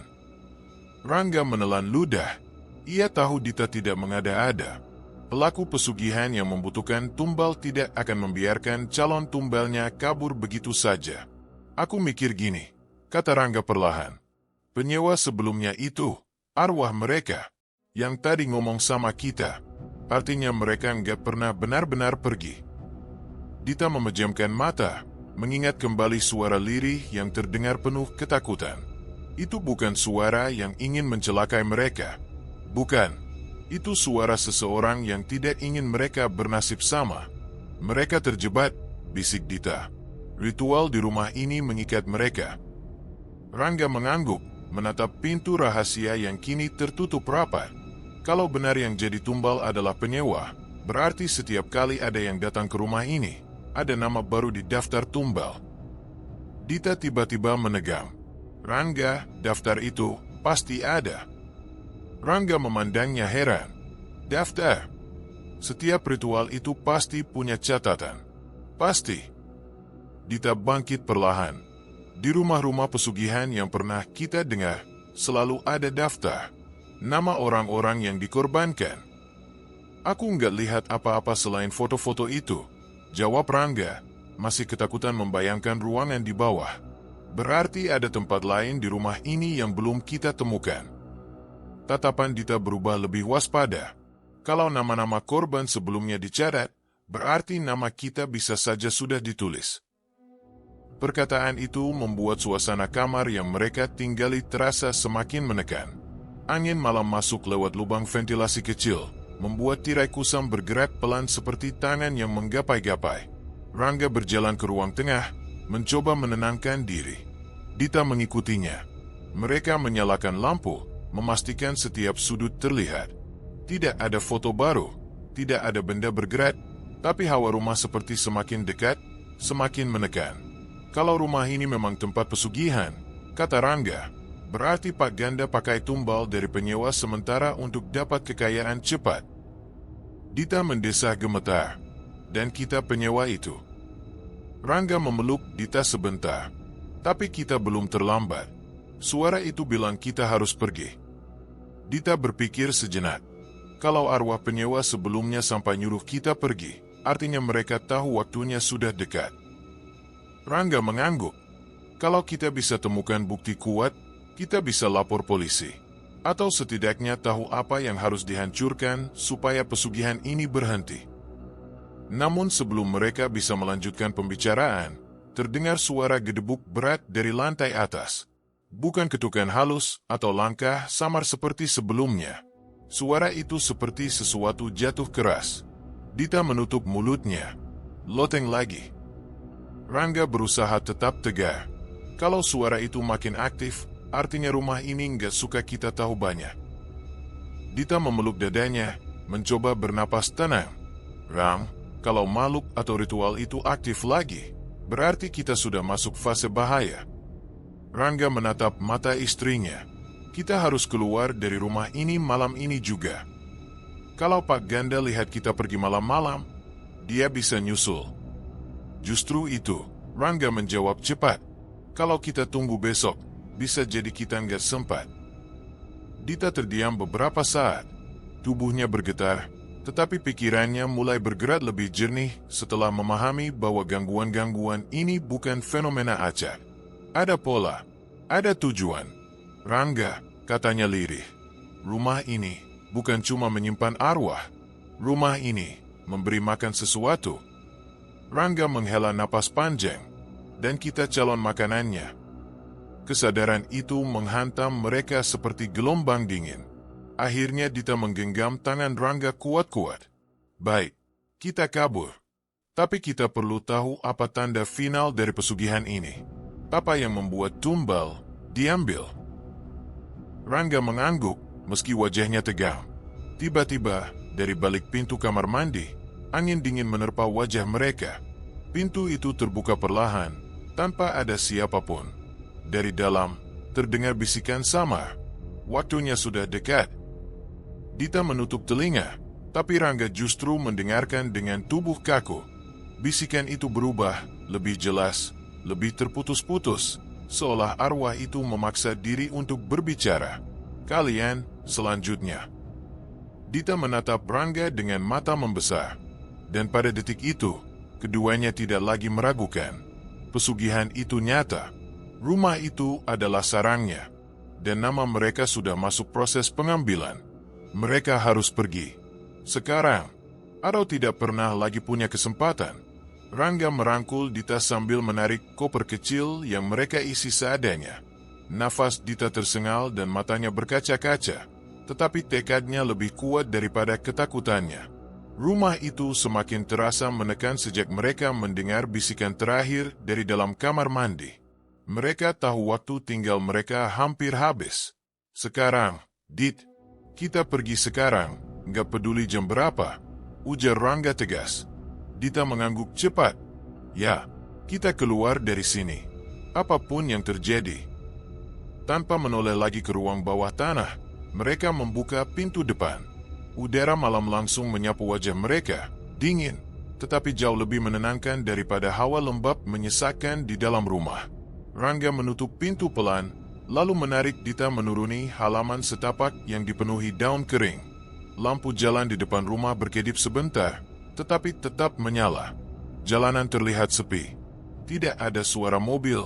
Rangga menelan ludah. Ia tahu Dita tidak mengada-ada. Pelaku pesugihan yang membutuhkan tumbal tidak akan membiarkan calon tumbalnya kabur begitu saja. Aku mikir gini, kata Rangga perlahan. Penyewa sebelumnya itu, arwah mereka, yang tadi ngomong sama kita, artinya mereka nggak pernah benar-benar pergi. Dita memejamkan mata, mengingat kembali suara lirih yang terdengar penuh ketakutan. Itu bukan suara yang ingin mencelakai mereka. Bukan. Itu suara seseorang yang tidak ingin mereka bernasib sama. Mereka terjebak, bisik Dita. Ritual di rumah ini mengikat mereka. Rangga mengangguk, menatap pintu rahasia yang kini tertutup rapat. Kalau benar yang jadi tumbal adalah penyewa, berarti setiap kali ada yang datang ke rumah ini, ada nama baru di daftar tumbal. Dita tiba-tiba menegam. Rangga, daftar itu pasti ada. Rangga memandangnya heran. Daftar? Setiap ritual itu pasti punya catatan. Pasti. Dita bangkit perlahan. Di rumah-rumah pesugihan yang pernah kita dengar, selalu ada daftar. Nama orang-orang yang dikorbankan. Aku nggak lihat apa-apa selain foto-foto itu, jawab Rangga, masih ketakutan membayangkan ruangan di bawah. Berarti ada tempat lain di rumah ini yang belum kita temukan. Tatapan Dita berubah lebih waspada. Kalau nama-nama korban sebelumnya dicatat, berarti nama kita bisa saja sudah ditulis. Perkataan itu membuat suasana kamar yang mereka tinggali terasa semakin menekan. Angin malam masuk lewat lubang ventilasi kecil, membuat tirai kusam bergerak pelan seperti tangan yang menggapai-gapai. Rangga berjalan ke ruang tengah, mencoba menenangkan diri. Dita mengikutinya. Mereka menyalakan lampu, memastikan setiap sudut terlihat. Tidak ada foto baru, tidak ada benda bergerak, tapi hawa rumah seperti semakin dekat, semakin menekan. Kalau rumah ini memang tempat pesugihan, kata Rangga, berarti Pak Ganda pakai tumbal dari penyewa sementara untuk dapat kekayaan cepat. Dita mendesah gemetar. Dan kita penyewa itu. Rangga memeluk Dita sebentar. Tapi kita belum terlambat. Suara itu bilang kita harus pergi. Dita berpikir sejenak. Kalau arwah penyewa sebelumnya sampai nyuruh kita pergi, artinya mereka tahu waktunya sudah dekat. Rangga mengangguk. Kalau kita bisa temukan bukti kuat, kita bisa lapor polisi. Atau setidaknya tahu apa yang harus dihancurkan supaya pesugihan ini berhenti. Namun sebelum mereka bisa melanjutkan pembicaraan, terdengar suara gedebuk berat dari lantai atas. Bukan ketukan halus atau langkah samar seperti sebelumnya. Suara itu seperti sesuatu jatuh keras. Dita menutup mulutnya. Loteng lagi. Rangga berusaha tetap tegar. Kalau suara itu makin aktif, artinya rumah ini nggak suka kita tahu banyak. Dita memeluk dadanya, mencoba bernapas tenang. Ram, Kalau makhluk atau ritual itu aktif lagi, berarti kita sudah masuk fase bahaya. Rangga menatap mata istrinya. Kita harus keluar dari rumah ini malam ini juga. Kalau Pak Ganda lihat kita pergi malam-malam, dia bisa nyusul. Justru itu, Rangga menjawab cepat. Kalau kita tunggu besok, bisa jadi kita nggak sempat. Dita terdiam beberapa saat. Tubuhnya bergetar, tetapi pikirannya mulai bergerak lebih jernih setelah memahami bahwa gangguan-gangguan ini bukan fenomena acak. Ada pola, ada tujuan. Rangga, katanya lirih, rumah ini bukan cuma menyimpan arwah. Rumah ini memberi makan sesuatu. Rangga menghela napas panjang, dan kita calon makanannya. Kesadaran itu menghantam mereka seperti gelombang dingin. Akhirnya Dita menggenggam tangan Rangga kuat-kuat. Baik, kita kabur. Tapi kita perlu tahu apa tanda final dari pesugihan ini. Apa yang membuat tumbal diambil? Rangga mengangguk meski wajahnya tegang. Tiba-tiba, dari balik pintu kamar mandi, angin dingin menerpa wajah mereka. Pintu itu terbuka perlahan, tanpa ada siapapun. Dari dalam, terdengar bisikan samar. Waktunya sudah dekat. Dita menutup telinga, tapi Rangga justru mendengarkan dengan tubuh kaku. Bisikan itu berubah, lebih jelas, lebih terputus-putus, seolah arwah itu memaksa diri untuk berbicara. Kalian, selanjutnya. Dita menatap Rangga dengan mata membesar. Dan pada detik itu, keduanya tidak lagi meragukan. Pesugihan itu nyata. Rumah itu adalah sarangnya. Dan nama mereka sudah masuk proses pengambilan. Mereka harus pergi. Sekarang, atau tidak pernah lagi punya kesempatan. Rangga merangkul Dita sambil menarik koper kecil yang mereka isi seadanya. Nafas Dita tersengal dan matanya berkaca-kaca. Tetapi tekadnya lebih kuat daripada ketakutannya. Rumah itu semakin terasa menekan sejak mereka mendengar bisikan terakhir dari dalam kamar mandi. Mereka tahu waktu tinggal mereka hampir habis. Sekarang, Dit, kita pergi sekarang, nggak peduli jam berapa, ujar Rangga tegas. Dita mengangguk cepat. Ya, kita keluar dari sini. Apapun yang terjadi. Tanpa menoleh lagi ke ruang bawah tanah, mereka membuka pintu depan. Udara malam langsung menyapu wajah mereka, dingin, tetapi jauh lebih menenangkan daripada hawa lembab menyesakkan di dalam rumah. Rangga menutup pintu pelan, lalu menarik Dita menuruni halaman setapak yang dipenuhi daun kering. Lampu jalan di depan rumah berkedip sebentar, tetapi tetap menyala. Jalanan terlihat sepi. Tidak ada suara mobil,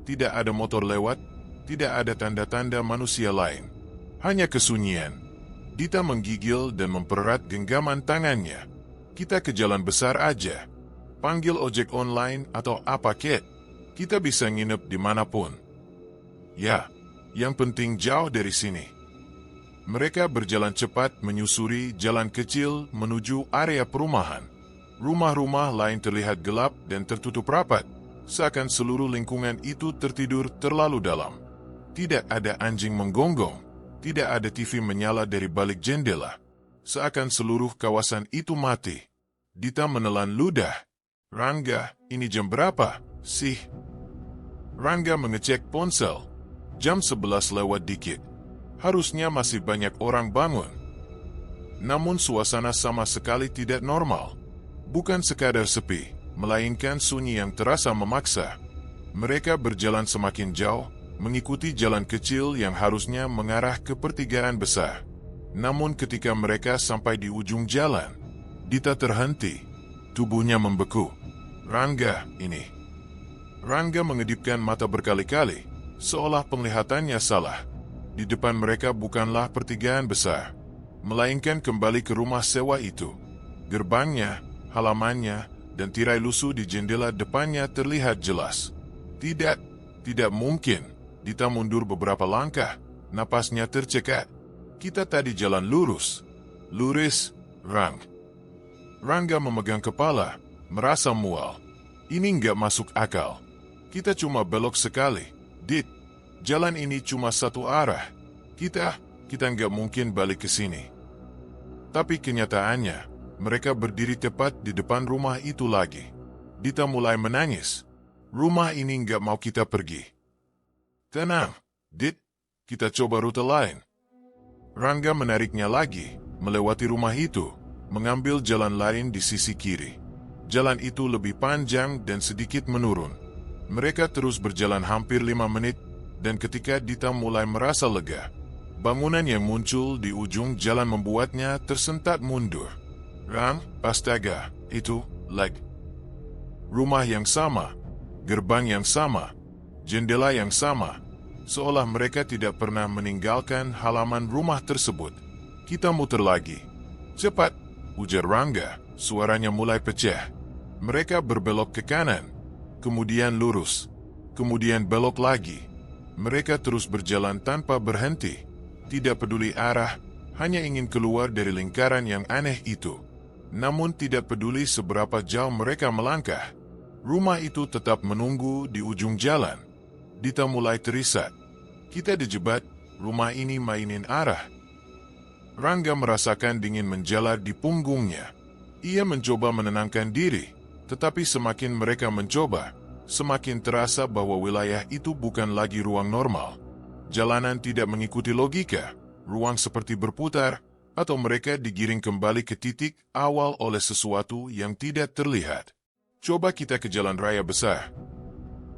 tidak ada motor lewat, tidak ada tanda-tanda manusia lain. Hanya kesunyian. Dita menggigil dan mempererat genggaman tangannya. Kita ke jalan besar aja. Panggil ojek online atau apa kek. Kita bisa nginep dimanapun. Ya, yang penting jauh dari sini. Mereka berjalan cepat menyusuri jalan kecil menuju area perumahan. Rumah-rumah lain terlihat gelap dan tertutup rapat, seakan seluruh lingkungan itu tertidur terlalu dalam. Tidak ada anjing menggonggong, tidak ada TV menyala dari balik jendela. Seakan seluruh kawasan itu mati. Dita menelan ludah. Rangga, ini jam berapa sih? Rangga mengecek ponsel. Jam 11 lewat dikit. Harusnya masih banyak orang bangun. Namun suasana sama sekali tidak normal. Bukan sekadar sepi, melainkan sunyi yang terasa memaksa. Mereka berjalan semakin jauh, mengikuti jalan kecil yang harusnya mengarah ke pertigaan besar. Namun ketika mereka sampai di ujung jalan, Dita terhenti. Tubuhnya membeku. Rangga, ini. Rangga mengedipkan mata berkali-kali, seolah penglihatannya salah. Di depan mereka bukanlah pertigaan besar, melainkan kembali ke rumah sewa itu. Gerbangnya, halamannya, dan tirai lusuh di jendela depannya terlihat jelas. Tidak mungkin. Dita mundur beberapa langkah, napasnya tercekat. Kita tadi jalan lurus. Lurus, Rangga memegang kepala, merasa mual. Ini nggak masuk akal. Kita cuma belok sekali. Dit, jalan ini cuma satu arah. Kita nggak mungkin balik ke sini. Tapi kenyataannya, mereka berdiri tepat di depan rumah itu lagi. Dita mulai menangis. Rumah ini nggak mau kita pergi. Tenang, Dit, kita coba rute lain. Rangga menariknya lagi, melewati rumah itu, mengambil jalan lain di sisi kiri. Jalan itu lebih panjang dan sedikit menurun. Mereka terus berjalan hampir 5 menit, dan ketika Dita mulai merasa lega, bangunan yang muncul di ujung jalan membuatnya tersentak mundur. Astaga, itu, rumah yang sama, gerbang yang sama, jendela yang sama, seolah mereka tidak pernah meninggalkan halaman rumah tersebut. Kita muter lagi. Cepat, ujar Rangga, suaranya mulai pecah. Mereka berbelok ke kanan, kemudian lurus, kemudian belok lagi. Mereka terus berjalan tanpa berhenti, tidak peduli arah, hanya ingin keluar dari lingkaran yang aneh itu. Namun tidak peduli seberapa jauh mereka melangkah, rumah itu tetap menunggu di ujung jalan. Dita mulai terisat. Kita dijebak, rumah ini mainin arah. Rangga merasakan dingin menjalar di punggungnya. Ia mencoba menenangkan diri, tetapi semakin mereka mencoba, semakin terasa bahwa wilayah itu bukan lagi ruang normal. Jalanan tidak mengikuti logika, ruang seperti berputar, atau mereka digiring kembali ke titik awal oleh sesuatu yang tidak terlihat. Coba kita ke jalan raya besar.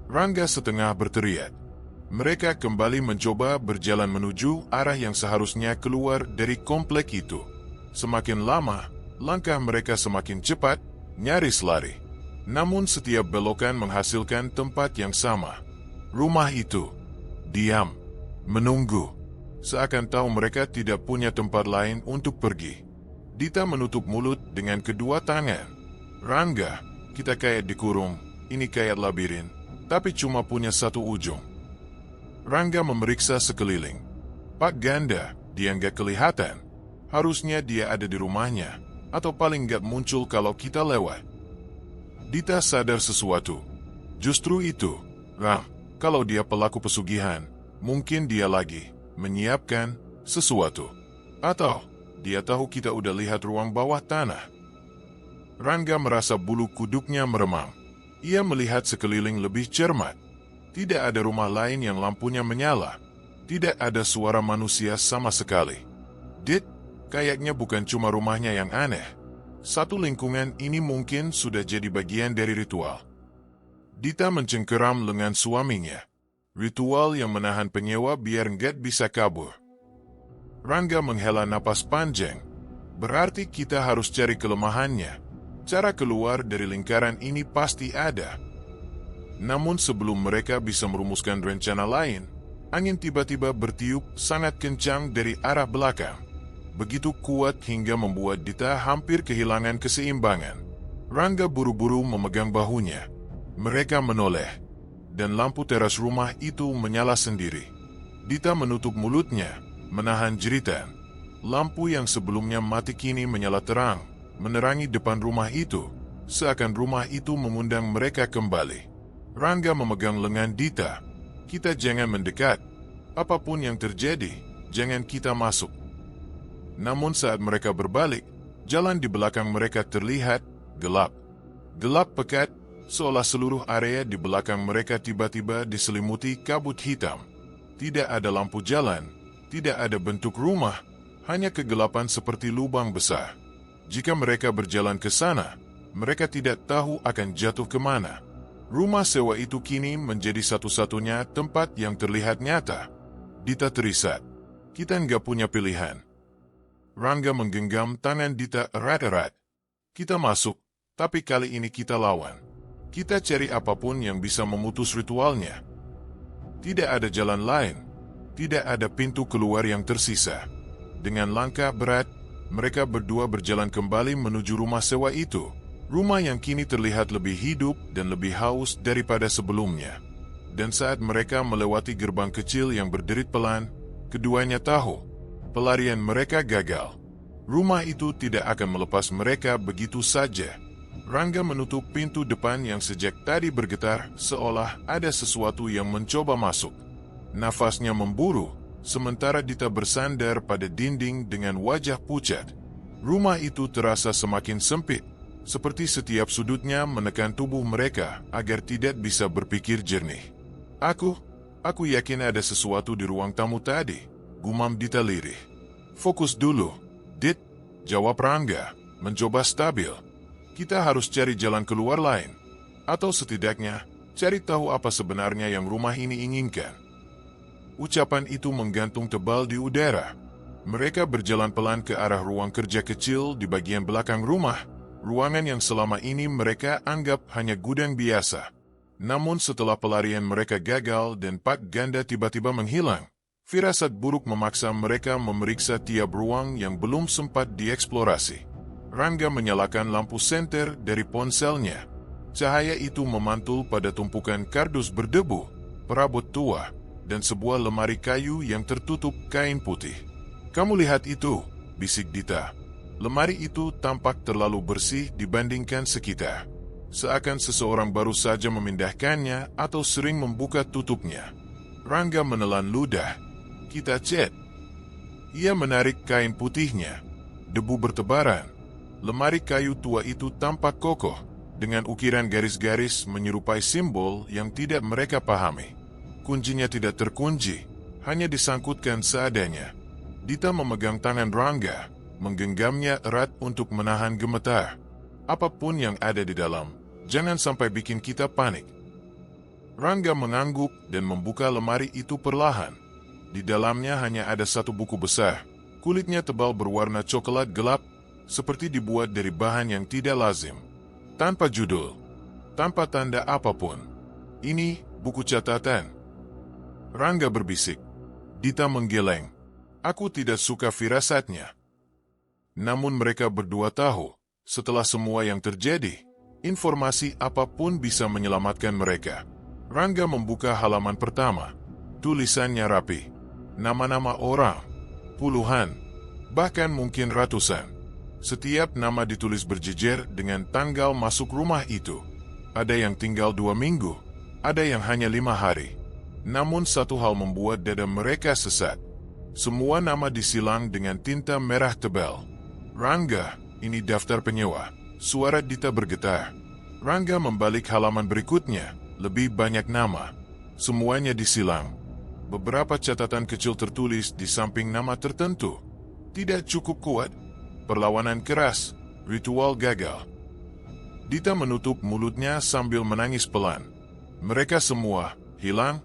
Rangga setengah berteriak. Mereka kembali mencoba berjalan menuju arah yang seharusnya keluar dari komplek itu. Semakin lama, langkah mereka semakin cepat, nyaris lari. Namun setiap belokan menghasilkan tempat yang sama. Rumah itu diam, menunggu. Seakan tahu mereka tidak punya tempat lain untuk pergi. Dita menutup mulut dengan kedua tangan. Rangga, kita kayak dikurung, ini kayak labirin, tapi cuma punya satu ujung. Rangga memeriksa sekeliling. Pak Ganda, dia nggak kelihatan. Harusnya dia ada di rumahnya, atau paling nggak muncul kalau kita lewat. Dita sadar sesuatu. Justru itu, kalau dia pelaku pesugihan, mungkin dia lagi menyiapkan sesuatu. Atau dia tahu kita udah lihat ruang bawah tanah. Rangga merasa bulu kuduknya meremang. Ia melihat sekeliling lebih cermat. Tidak ada rumah lain yang lampunya menyala. Tidak ada suara manusia sama sekali. Dit, kayaknya bukan cuma rumahnya yang aneh. Satu lingkungan ini mungkin sudah jadi bagian dari ritual. Dita mencengkeram lengan suaminya. Ritual yang menahan penyewa biar nggak bisa kabur. Rangga menghela napas panjang. Berarti kita harus cari kelemahannya. Cara keluar dari lingkaran ini pasti ada. Namun sebelum mereka bisa merumuskan rencana lain, angin tiba-tiba bertiup sangat kencang dari arah belakang. Begitu kuat hingga membuat Dita hampir kehilangan keseimbangan. Rangga buru-buru memegang bahunya. Mereka menoleh, dan lampu teras rumah itu menyala sendiri. Dita menutup mulutnya, menahan jeritan. Lampu yang sebelumnya mati kini menyala terang, menerangi depan rumah itu, seakan rumah itu mengundang mereka kembali. Rangga memegang lengan Dita. Kita jangan mendekat. Apapun yang terjadi, jangan kita masuk. Namun saat mereka berbalik, jalan di belakang mereka terlihat gelap. Gelap pekat, seolah seluruh area di belakang mereka tiba-tiba diselimuti kabut hitam. Tidak ada lampu jalan, tidak ada bentuk rumah, hanya kegelapan seperti lubang besar. Jika mereka berjalan ke sana, mereka tidak tahu akan jatuh kemana. Rumah sewa itu kini menjadi satu-satunya tempat yang terlihat nyata. Dita terisat. Kita nggak punya pilihan. Rangga menggenggam tangan Dita erat-erat. Kita masuk, tapi kali ini kita lawan. Kita cari apapun yang bisa memutus ritualnya. Tidak ada jalan lain. Tidak ada pintu keluar yang tersisa. Dengan langkah berat, mereka berdua berjalan kembali menuju rumah sewa itu. Rumah yang kini terlihat lebih hidup dan lebih haus daripada sebelumnya. Dan saat mereka melewati gerbang kecil yang berderit pelan, keduanya tahu pelarian mereka gagal. Rumah itu tidak akan melepas mereka begitu saja. Rangga menutup pintu depan yang sejak tadi bergetar, seolah ada sesuatu yang mencoba masuk. Nafasnya memburu, sementara Dita bersandar pada dinding dengan wajah pucat. Rumah itu terasa semakin sempit, seperti setiap sudutnya menekan tubuh mereka agar tidak bisa berpikir jernih. Aku yakin ada sesuatu di ruang tamu tadi, gumam Dita lirih. Fokus dulu, Dit, jawab Rangga, mencoba stabil. Kita harus cari jalan keluar lain, atau setidaknya cari tahu apa sebenarnya yang rumah ini inginkan. Ucapan itu menggantung tebal di udara. Mereka berjalan pelan ke arah ruang kerja kecil di bagian belakang rumah, ruangan yang selama ini mereka anggap hanya gudang biasa. Namun setelah pelarian mereka gagal dan Pak Ganda tiba-tiba menghilang, firasat buruk memaksa mereka memeriksa tiap ruang yang belum sempat dieksplorasi. Rangga menyalakan lampu senter dari ponselnya. Cahaya itu memantul pada tumpukan kardus berdebu, perabot tua, dan sebuah lemari kayu yang tertutup kain putih. "Kamu lihat itu," bisik Dita. Lemari itu tampak terlalu bersih dibandingkan sekitar. Seakan seseorang baru saja memindahkannya atau sering membuka tutupnya. Rangga menelan ludah. "Kita cek." Ia menarik kain putihnya. Debu bertebaran. Lemari kayu tua itu tampak kokoh, dengan ukiran garis-garis menyerupai simbol yang tidak mereka pahami. Kuncinya tidak terkunci, hanya disangkutkan seadanya. Dita memegang tangan Rangga, menggenggamnya erat untuk menahan gemetar. "Apapun yang ada di dalam, jangan sampai bikin kita panik." Rangga mengangguk dan membuka lemari itu perlahan. Di dalamnya hanya ada satu buku besar. Kulitnya tebal berwarna coklat gelap, seperti dibuat dari bahan yang tidak lazim. Tanpa judul, tanpa tanda apapun. "Ini buku catatan," Rangga berbisik. Dita menggeleng. "Aku tidak suka firasatnya." Namun mereka berdua tahu, setelah semua yang terjadi, informasi apapun bisa menyelamatkan mereka. Rangga membuka halaman pertama. Tulisannya rapi. Nama-nama orang. Puluhan, bahkan mungkin ratusan. Setiap nama ditulis berjejer dengan tanggal masuk rumah itu. Ada yang tinggal 2 minggu, ada yang hanya 5 hari. Namun satu hal membuat dada mereka sesat. Semua nama disilang dengan tinta merah tebal. "Rangga, ini daftar penyewa." Suara Dita bergetar. Rangga membalik halaman berikutnya. Lebih banyak nama. Semuanya disilang. Beberapa catatan kecil tertulis di samping nama tertentu. Tidak cukup kuat. Perlawanan keras. Ritual gagal. Dita menutup mulutnya sambil menangis pelan. Mereka semua hilang,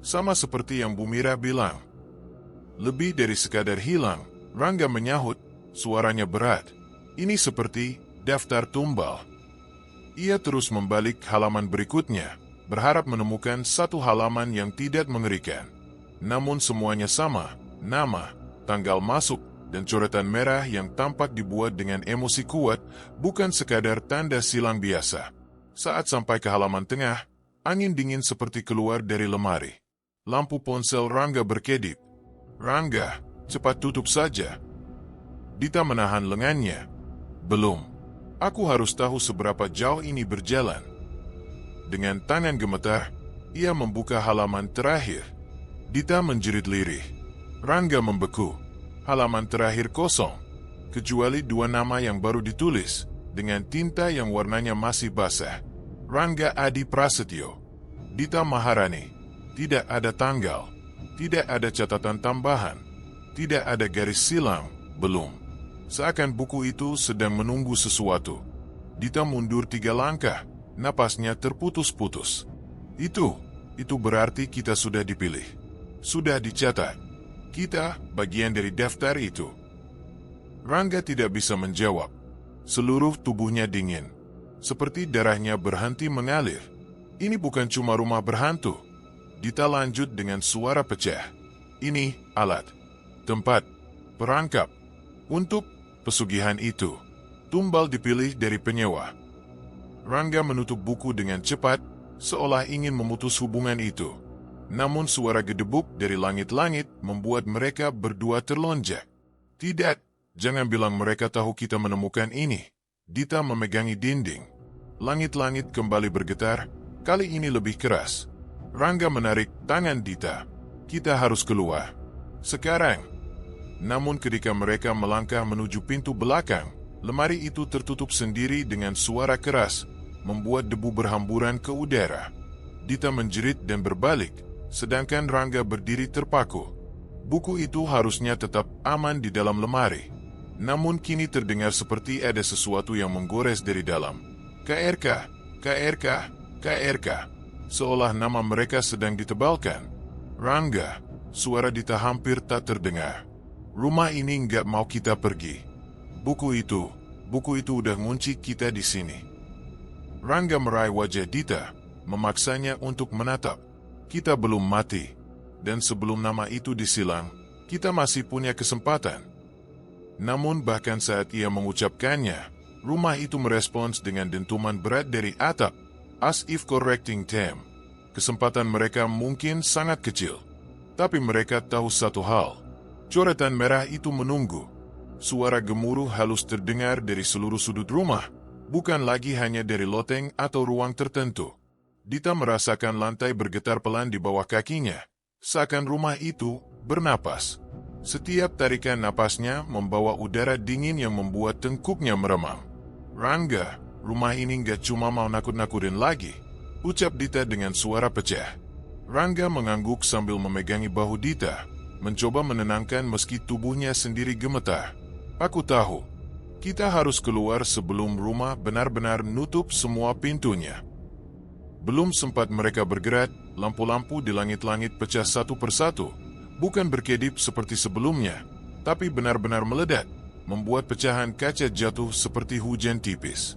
sama seperti yang Bu Mira bilang. "Lebih dari sekadar hilang," Rangga menyahut, suaranya berat. "Ini seperti daftar tumbal." Ia terus membalik halaman berikutnya, berharap menemukan satu halaman yang tidak mengerikan. Namun semuanya sama, nama, tanggal masuk, dan coretan merah yang tampak dibuat dengan emosi kuat, bukan sekadar tanda silang biasa. Saat sampai ke halaman tengah, angin dingin seperti keluar dari lemari. Lampu ponsel Rangga berkedip. "Rangga, cepat tutup saja." Dita menahan lengannya. "Belum. Aku harus tahu seberapa jauh ini berjalan." Dengan tangan gemetar, ia membuka halaman terakhir. Dita menjerit lirih. Rangga membeku. Halaman terakhir kosong, kecuali 2 nama yang baru ditulis, dengan tinta yang warnanya masih basah. Rangga Adi Prasetyo. Dita Maharani. Tidak ada tanggal. Tidak ada catatan tambahan. Tidak ada garis silang. Belum. Seakan buku itu sedang menunggu sesuatu. Dita mundur 3 langkah. Napasnya terputus-putus. Itu berarti kita sudah dipilih. Sudah dicatat. Kita bagian dari daftar itu. Rangga tidak bisa menjawab. Seluruh tubuhnya dingin. Seperti darahnya berhenti mengalir. "Ini bukan cuma rumah berhantu." Dita lanjut dengan suara pecah. "Ini alat, tempat, perangkap. Untuk pesugihan itu, tumbal dipilih dari penyewa." Rangga menutup buku dengan cepat, seolah ingin memutus hubungan itu. Namun suara gedebuk dari langit-langit membuat mereka berdua terlonjak. "Tidak, jangan bilang mereka tahu kita menemukan ini." Dita memegangi dinding. Langit-langit kembali bergetar, kali ini lebih keras. Rangga menarik tangan Dita. "Kita harus keluar. Sekarang." Namun ketika mereka melangkah menuju pintu belakang, lemari itu tertutup sendiri dengan suara keras, membuat debu berhamburan ke udara. Dita menjerit dan berbalik, sedangkan Rangga berdiri terpaku. Buku itu harusnya tetap aman di dalam lemari. Namun kini terdengar seperti ada sesuatu yang menggores dari dalam. KRK, KRK, KRK. Seolah nama mereka sedang ditebalkan. Rangga, suara Dita hampir tak terdengar. Rumah ini nggak mau kita pergi. Buku itu udah ngunci kita di sini. Rangga meraih wajah Dita, memaksanya untuk menatap. Kita belum mati, dan sebelum nama itu disilang, kita masih punya kesempatan. Namun bahkan saat ia mengucapkannya, rumah itu merespons dengan dentuman berat dari atap, as if correcting them. Kesempatan mereka mungkin sangat kecil, tapi mereka tahu satu hal. Coretan merah itu menunggu. Suara gemuruh halus terdengar dari seluruh sudut rumah, bukan lagi hanya dari loteng atau ruang tertentu. Dita merasakan lantai bergetar pelan di bawah kakinya, seakan rumah itu bernapas. Setiap tarikan napasnya membawa udara dingin yang membuat tengkuknya meremang. Rangga, rumah ini gak cuma mau nakut-nakutin lagi, ucap Dita dengan suara pecah. Rangga mengangguk sambil memegangi bahu Dita, mencoba menenangkan meski tubuhnya sendiri gemetar. Aku tahu, kita harus keluar sebelum rumah benar-benar nutup semua pintunya. Belum sempat mereka bergerak, lampu-lampu di langit-langit pecah satu persatu, bukan berkedip seperti sebelumnya, tapi benar-benar meledak, membuat pecahan kaca jatuh seperti hujan tipis.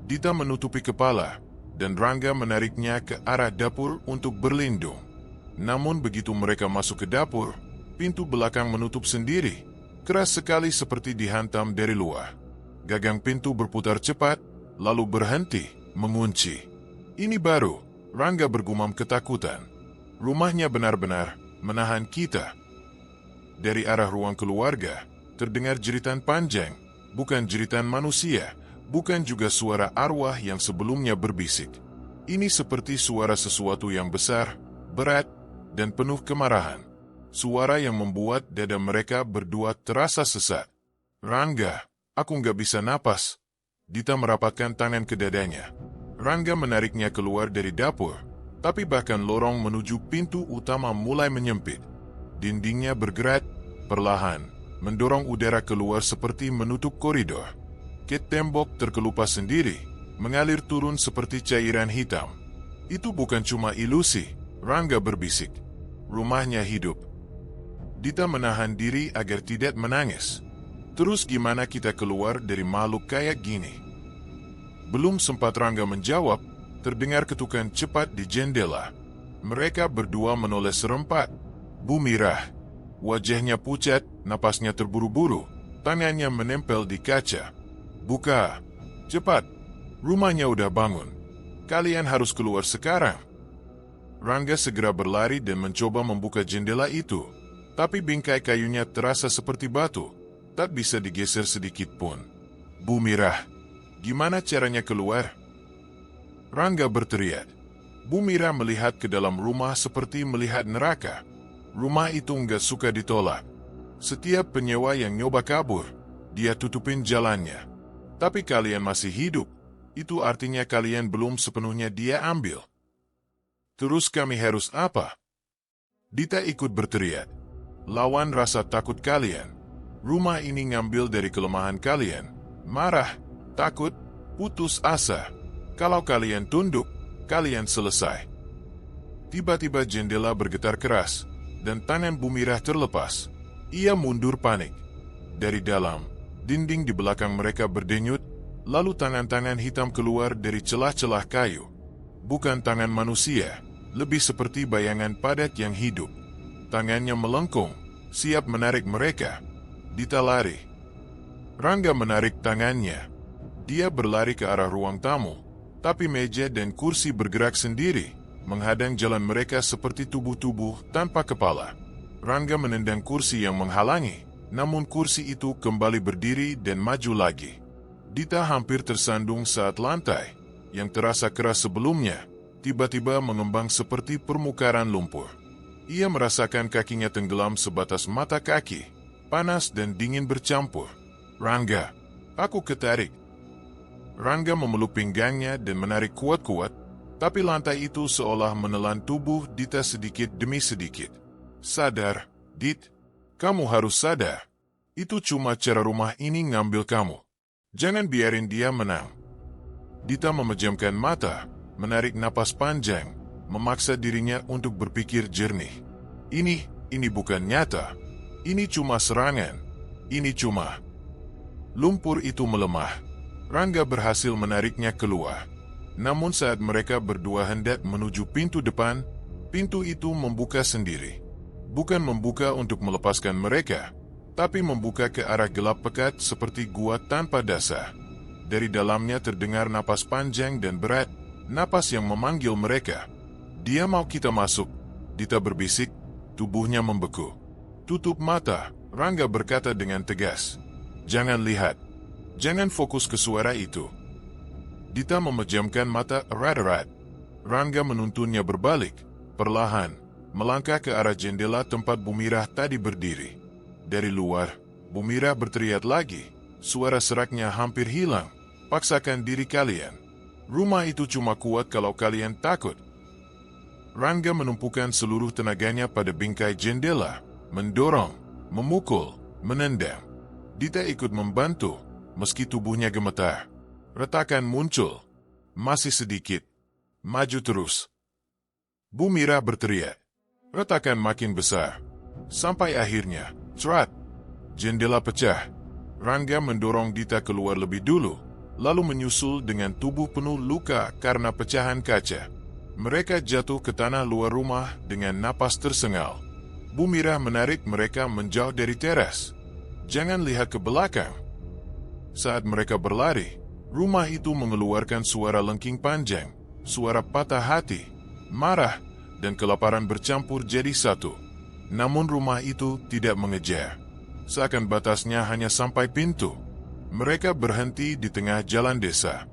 Dita menutupi kepala, dan Rangga menariknya ke arah dapur untuk berlindung. Namun begitu mereka masuk ke dapur, pintu belakang menutup sendiri, keras sekali seperti dihantam dari luar. Gagang pintu berputar cepat, lalu berhenti, mengunci. Ini baru, Rangga bergumam ketakutan. Rumahnya benar-benar menahan kita. Dari arah ruang keluarga, terdengar jeritan panjang, bukan jeritan manusia, bukan juga suara arwah yang sebelumnya berbisik. Ini seperti suara sesuatu yang besar, berat, dan penuh kemarahan. Suara yang membuat dada mereka berdua terasa sesak. Rangga, aku nggak bisa napas. Dita merapatkan tangan ke dadanya. Rangga menariknya keluar dari dapur, tapi bahkan lorong menuju pintu utama mulai menyempit. Dindingnya bergerak perlahan, mendorong udara keluar seperti menutup koridor. Ket tembok terkelupas sendiri, mengalir turun seperti cairan hitam. Itu bukan cuma ilusi, Rangga berbisik. Rumahnya hidup. Dita menahan diri agar tidak menangis. Terus gimana kita keluar dari makhluk kayak gini? Belum sempat Rangga menjawab, terdengar ketukan cepat di jendela. Mereka berdua menoleh serempak. Bu Mirah. Wajahnya pucat, napasnya terburu-buru, tangannya menempel di kaca. Buka. Cepat. Rumahnya udah bangun. Kalian harus keluar sekarang. Rangga segera berlari dan mencoba membuka jendela itu. Tapi bingkai kayunya terasa seperti batu, tak bisa digeser sedikit pun. Bu Mirah, gimana caranya keluar? Rangga berteriak. Bu Mirah melihat ke dalam rumah seperti melihat neraka. Rumah itu nggak suka ditolak. Setiap penyewa yang nyoba kabur, dia tutupin jalannya. Tapi kalian masih hidup, itu artinya kalian belum sepenuhnya dia ambil. Terus kami harus apa? Dita ikut berteriak. Lawan rasa takut kalian. Rumah ini ngambil dari kelemahan kalian. Marah, takut, putus asa. Kalau kalian tunduk, kalian selesai. Tiba-tiba jendela bergetar keras, dan tangan Bu Mirah terlepas. Ia mundur panik. Dari dalam, dinding di belakang mereka berdenyut, lalu tangan-tangan hitam keluar dari celah-celah kayu. Bukan tangan manusia, lebih seperti bayangan padat yang hidup. Tangannya melengkung, siap menarik mereka. Dita lari. Rangga menarik tangannya. Dia berlari ke arah ruang tamu, tapi meja dan kursi bergerak sendiri, menghadang jalan mereka seperti tubuh-tubuh tanpa kepala. Rangga menendang kursi yang menghalangi, namun kursi itu kembali berdiri dan maju lagi. Dita hampir tersandung saat lantai, yang terasa keras sebelumnya, tiba-tiba mengembang seperti permukaan lumpur. Ia merasakan kakinya tenggelam sebatas mata kaki. panas dan dingin bercampur. "Rangga, aku ketarik." Rangga memeluk pinggangnya dan menarik kuat-kuat, tapi lantai itu seolah menelan tubuh Dita sedikit demi sedikit. "Sadar, Dit. Kamu harus sadar. Itu cuma cara rumah ini ngambil kamu. Jangan biarin dia menang." Dita memejamkan mata, menarik napas panjang, memaksa dirinya untuk berpikir jernih. Ini bukan nyata. Ini cuma serangan. Ini cuma... Lumpur itu melemah. Rangga berhasil menariknya keluar. Namun saat mereka berdua hendak menuju pintu depan, pintu itu membuka sendiri. Bukan membuka untuk melepaskan mereka, tapi membuka ke arah gelap pekat seperti gua tanpa dasar. Dari dalamnya terdengar napas panjang dan berat, napas yang memanggil mereka. "Dia mau kita masuk," Dita berbisik, tubuhnya membeku. "Tutup mata," Rangga berkata dengan tegas. "Jangan lihat. Jangan fokus ke suara itu." Dita memejamkan mata erat-erat. Rangga menuntunnya berbalik, perlahan, melangkah ke arah jendela tempat Bumirah tadi berdiri. Dari luar, Bumirah berteriak lagi. Suara seraknya hampir hilang. "Paksakan diri kalian. Rumah itu cuma kuat kalau kalian takut." Rangga menumpukan seluruh tenaganya pada bingkai jendela, mendorong, memukul, menendang. Dita ikut membantu, meski tubuhnya gemetar. Retakan muncul. "Masih sedikit. Maju terus." Bumirah berteriak. Retakan makin besar. Sampai akhirnya, cerat, jendela pecah. Rangga mendorong Dita keluar lebih dulu, lalu menyusul dengan tubuh penuh luka karena pecahan kaca. Mereka jatuh ke tanah luar rumah dengan napas tersengal. Bumirah menarik mereka menjauh dari teras. "Jangan lihat ke belakang." Saat mereka berlari, rumah itu mengeluarkan suara lengking panjang, suara patah hati, marah, dan kelaparan bercampur jadi satu. Namun rumah itu tidak mengejar. Seakan batasnya hanya sampai pintu. Mereka berhenti di tengah jalan desa.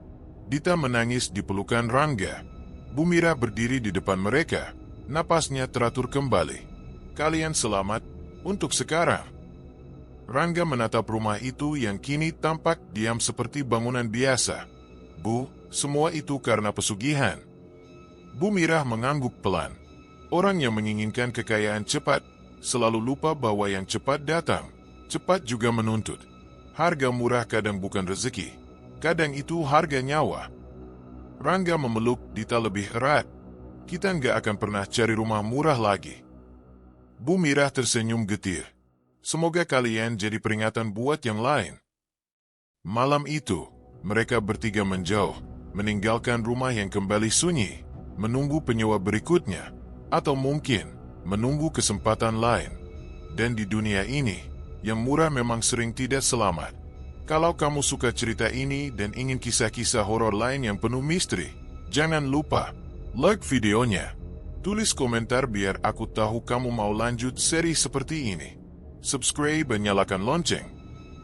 Dita menangis di pelukan Rangga. Bumirah berdiri di depan mereka. Napasnya teratur kembali. "Kalian selamat untuk sekarang." Rangga menatap rumah itu yang kini tampak diam seperti bangunan biasa. "Bu, semua itu karena pesugihan." Bumirah mengangguk pelan. Orang yang menginginkan kekayaan cepat selalu lupa bahwa yang cepat datang, cepat juga menuntut. Harga murah kadang bukan rezeki, kadang itu harga nyawa. Rangga memeluk Dita lebih erat. "Kita nggak akan pernah cari rumah murah lagi." Bumirah tersenyum getir. "Semoga kalian jadi peringatan buat yang lain." Malam itu, mereka bertiga menjauh, meninggalkan rumah yang kembali sunyi, menunggu penyewa berikutnya, atau mungkin menunggu kesempatan lain. Dan di dunia ini, yang murah memang sering tidak selamat. Kalau kamu suka cerita ini dan ingin kisah-kisah horor lain yang penuh misteri, jangan lupa like videonya. Tulis komentar biar aku tahu kamu mau lanjut seri seperti ini. Subscribe dan nyalakan lonceng,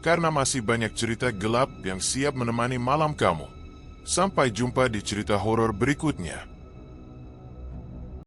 karena masih banyak cerita gelap yang siap menemani malam kamu. Sampai jumpa di cerita horor berikutnya.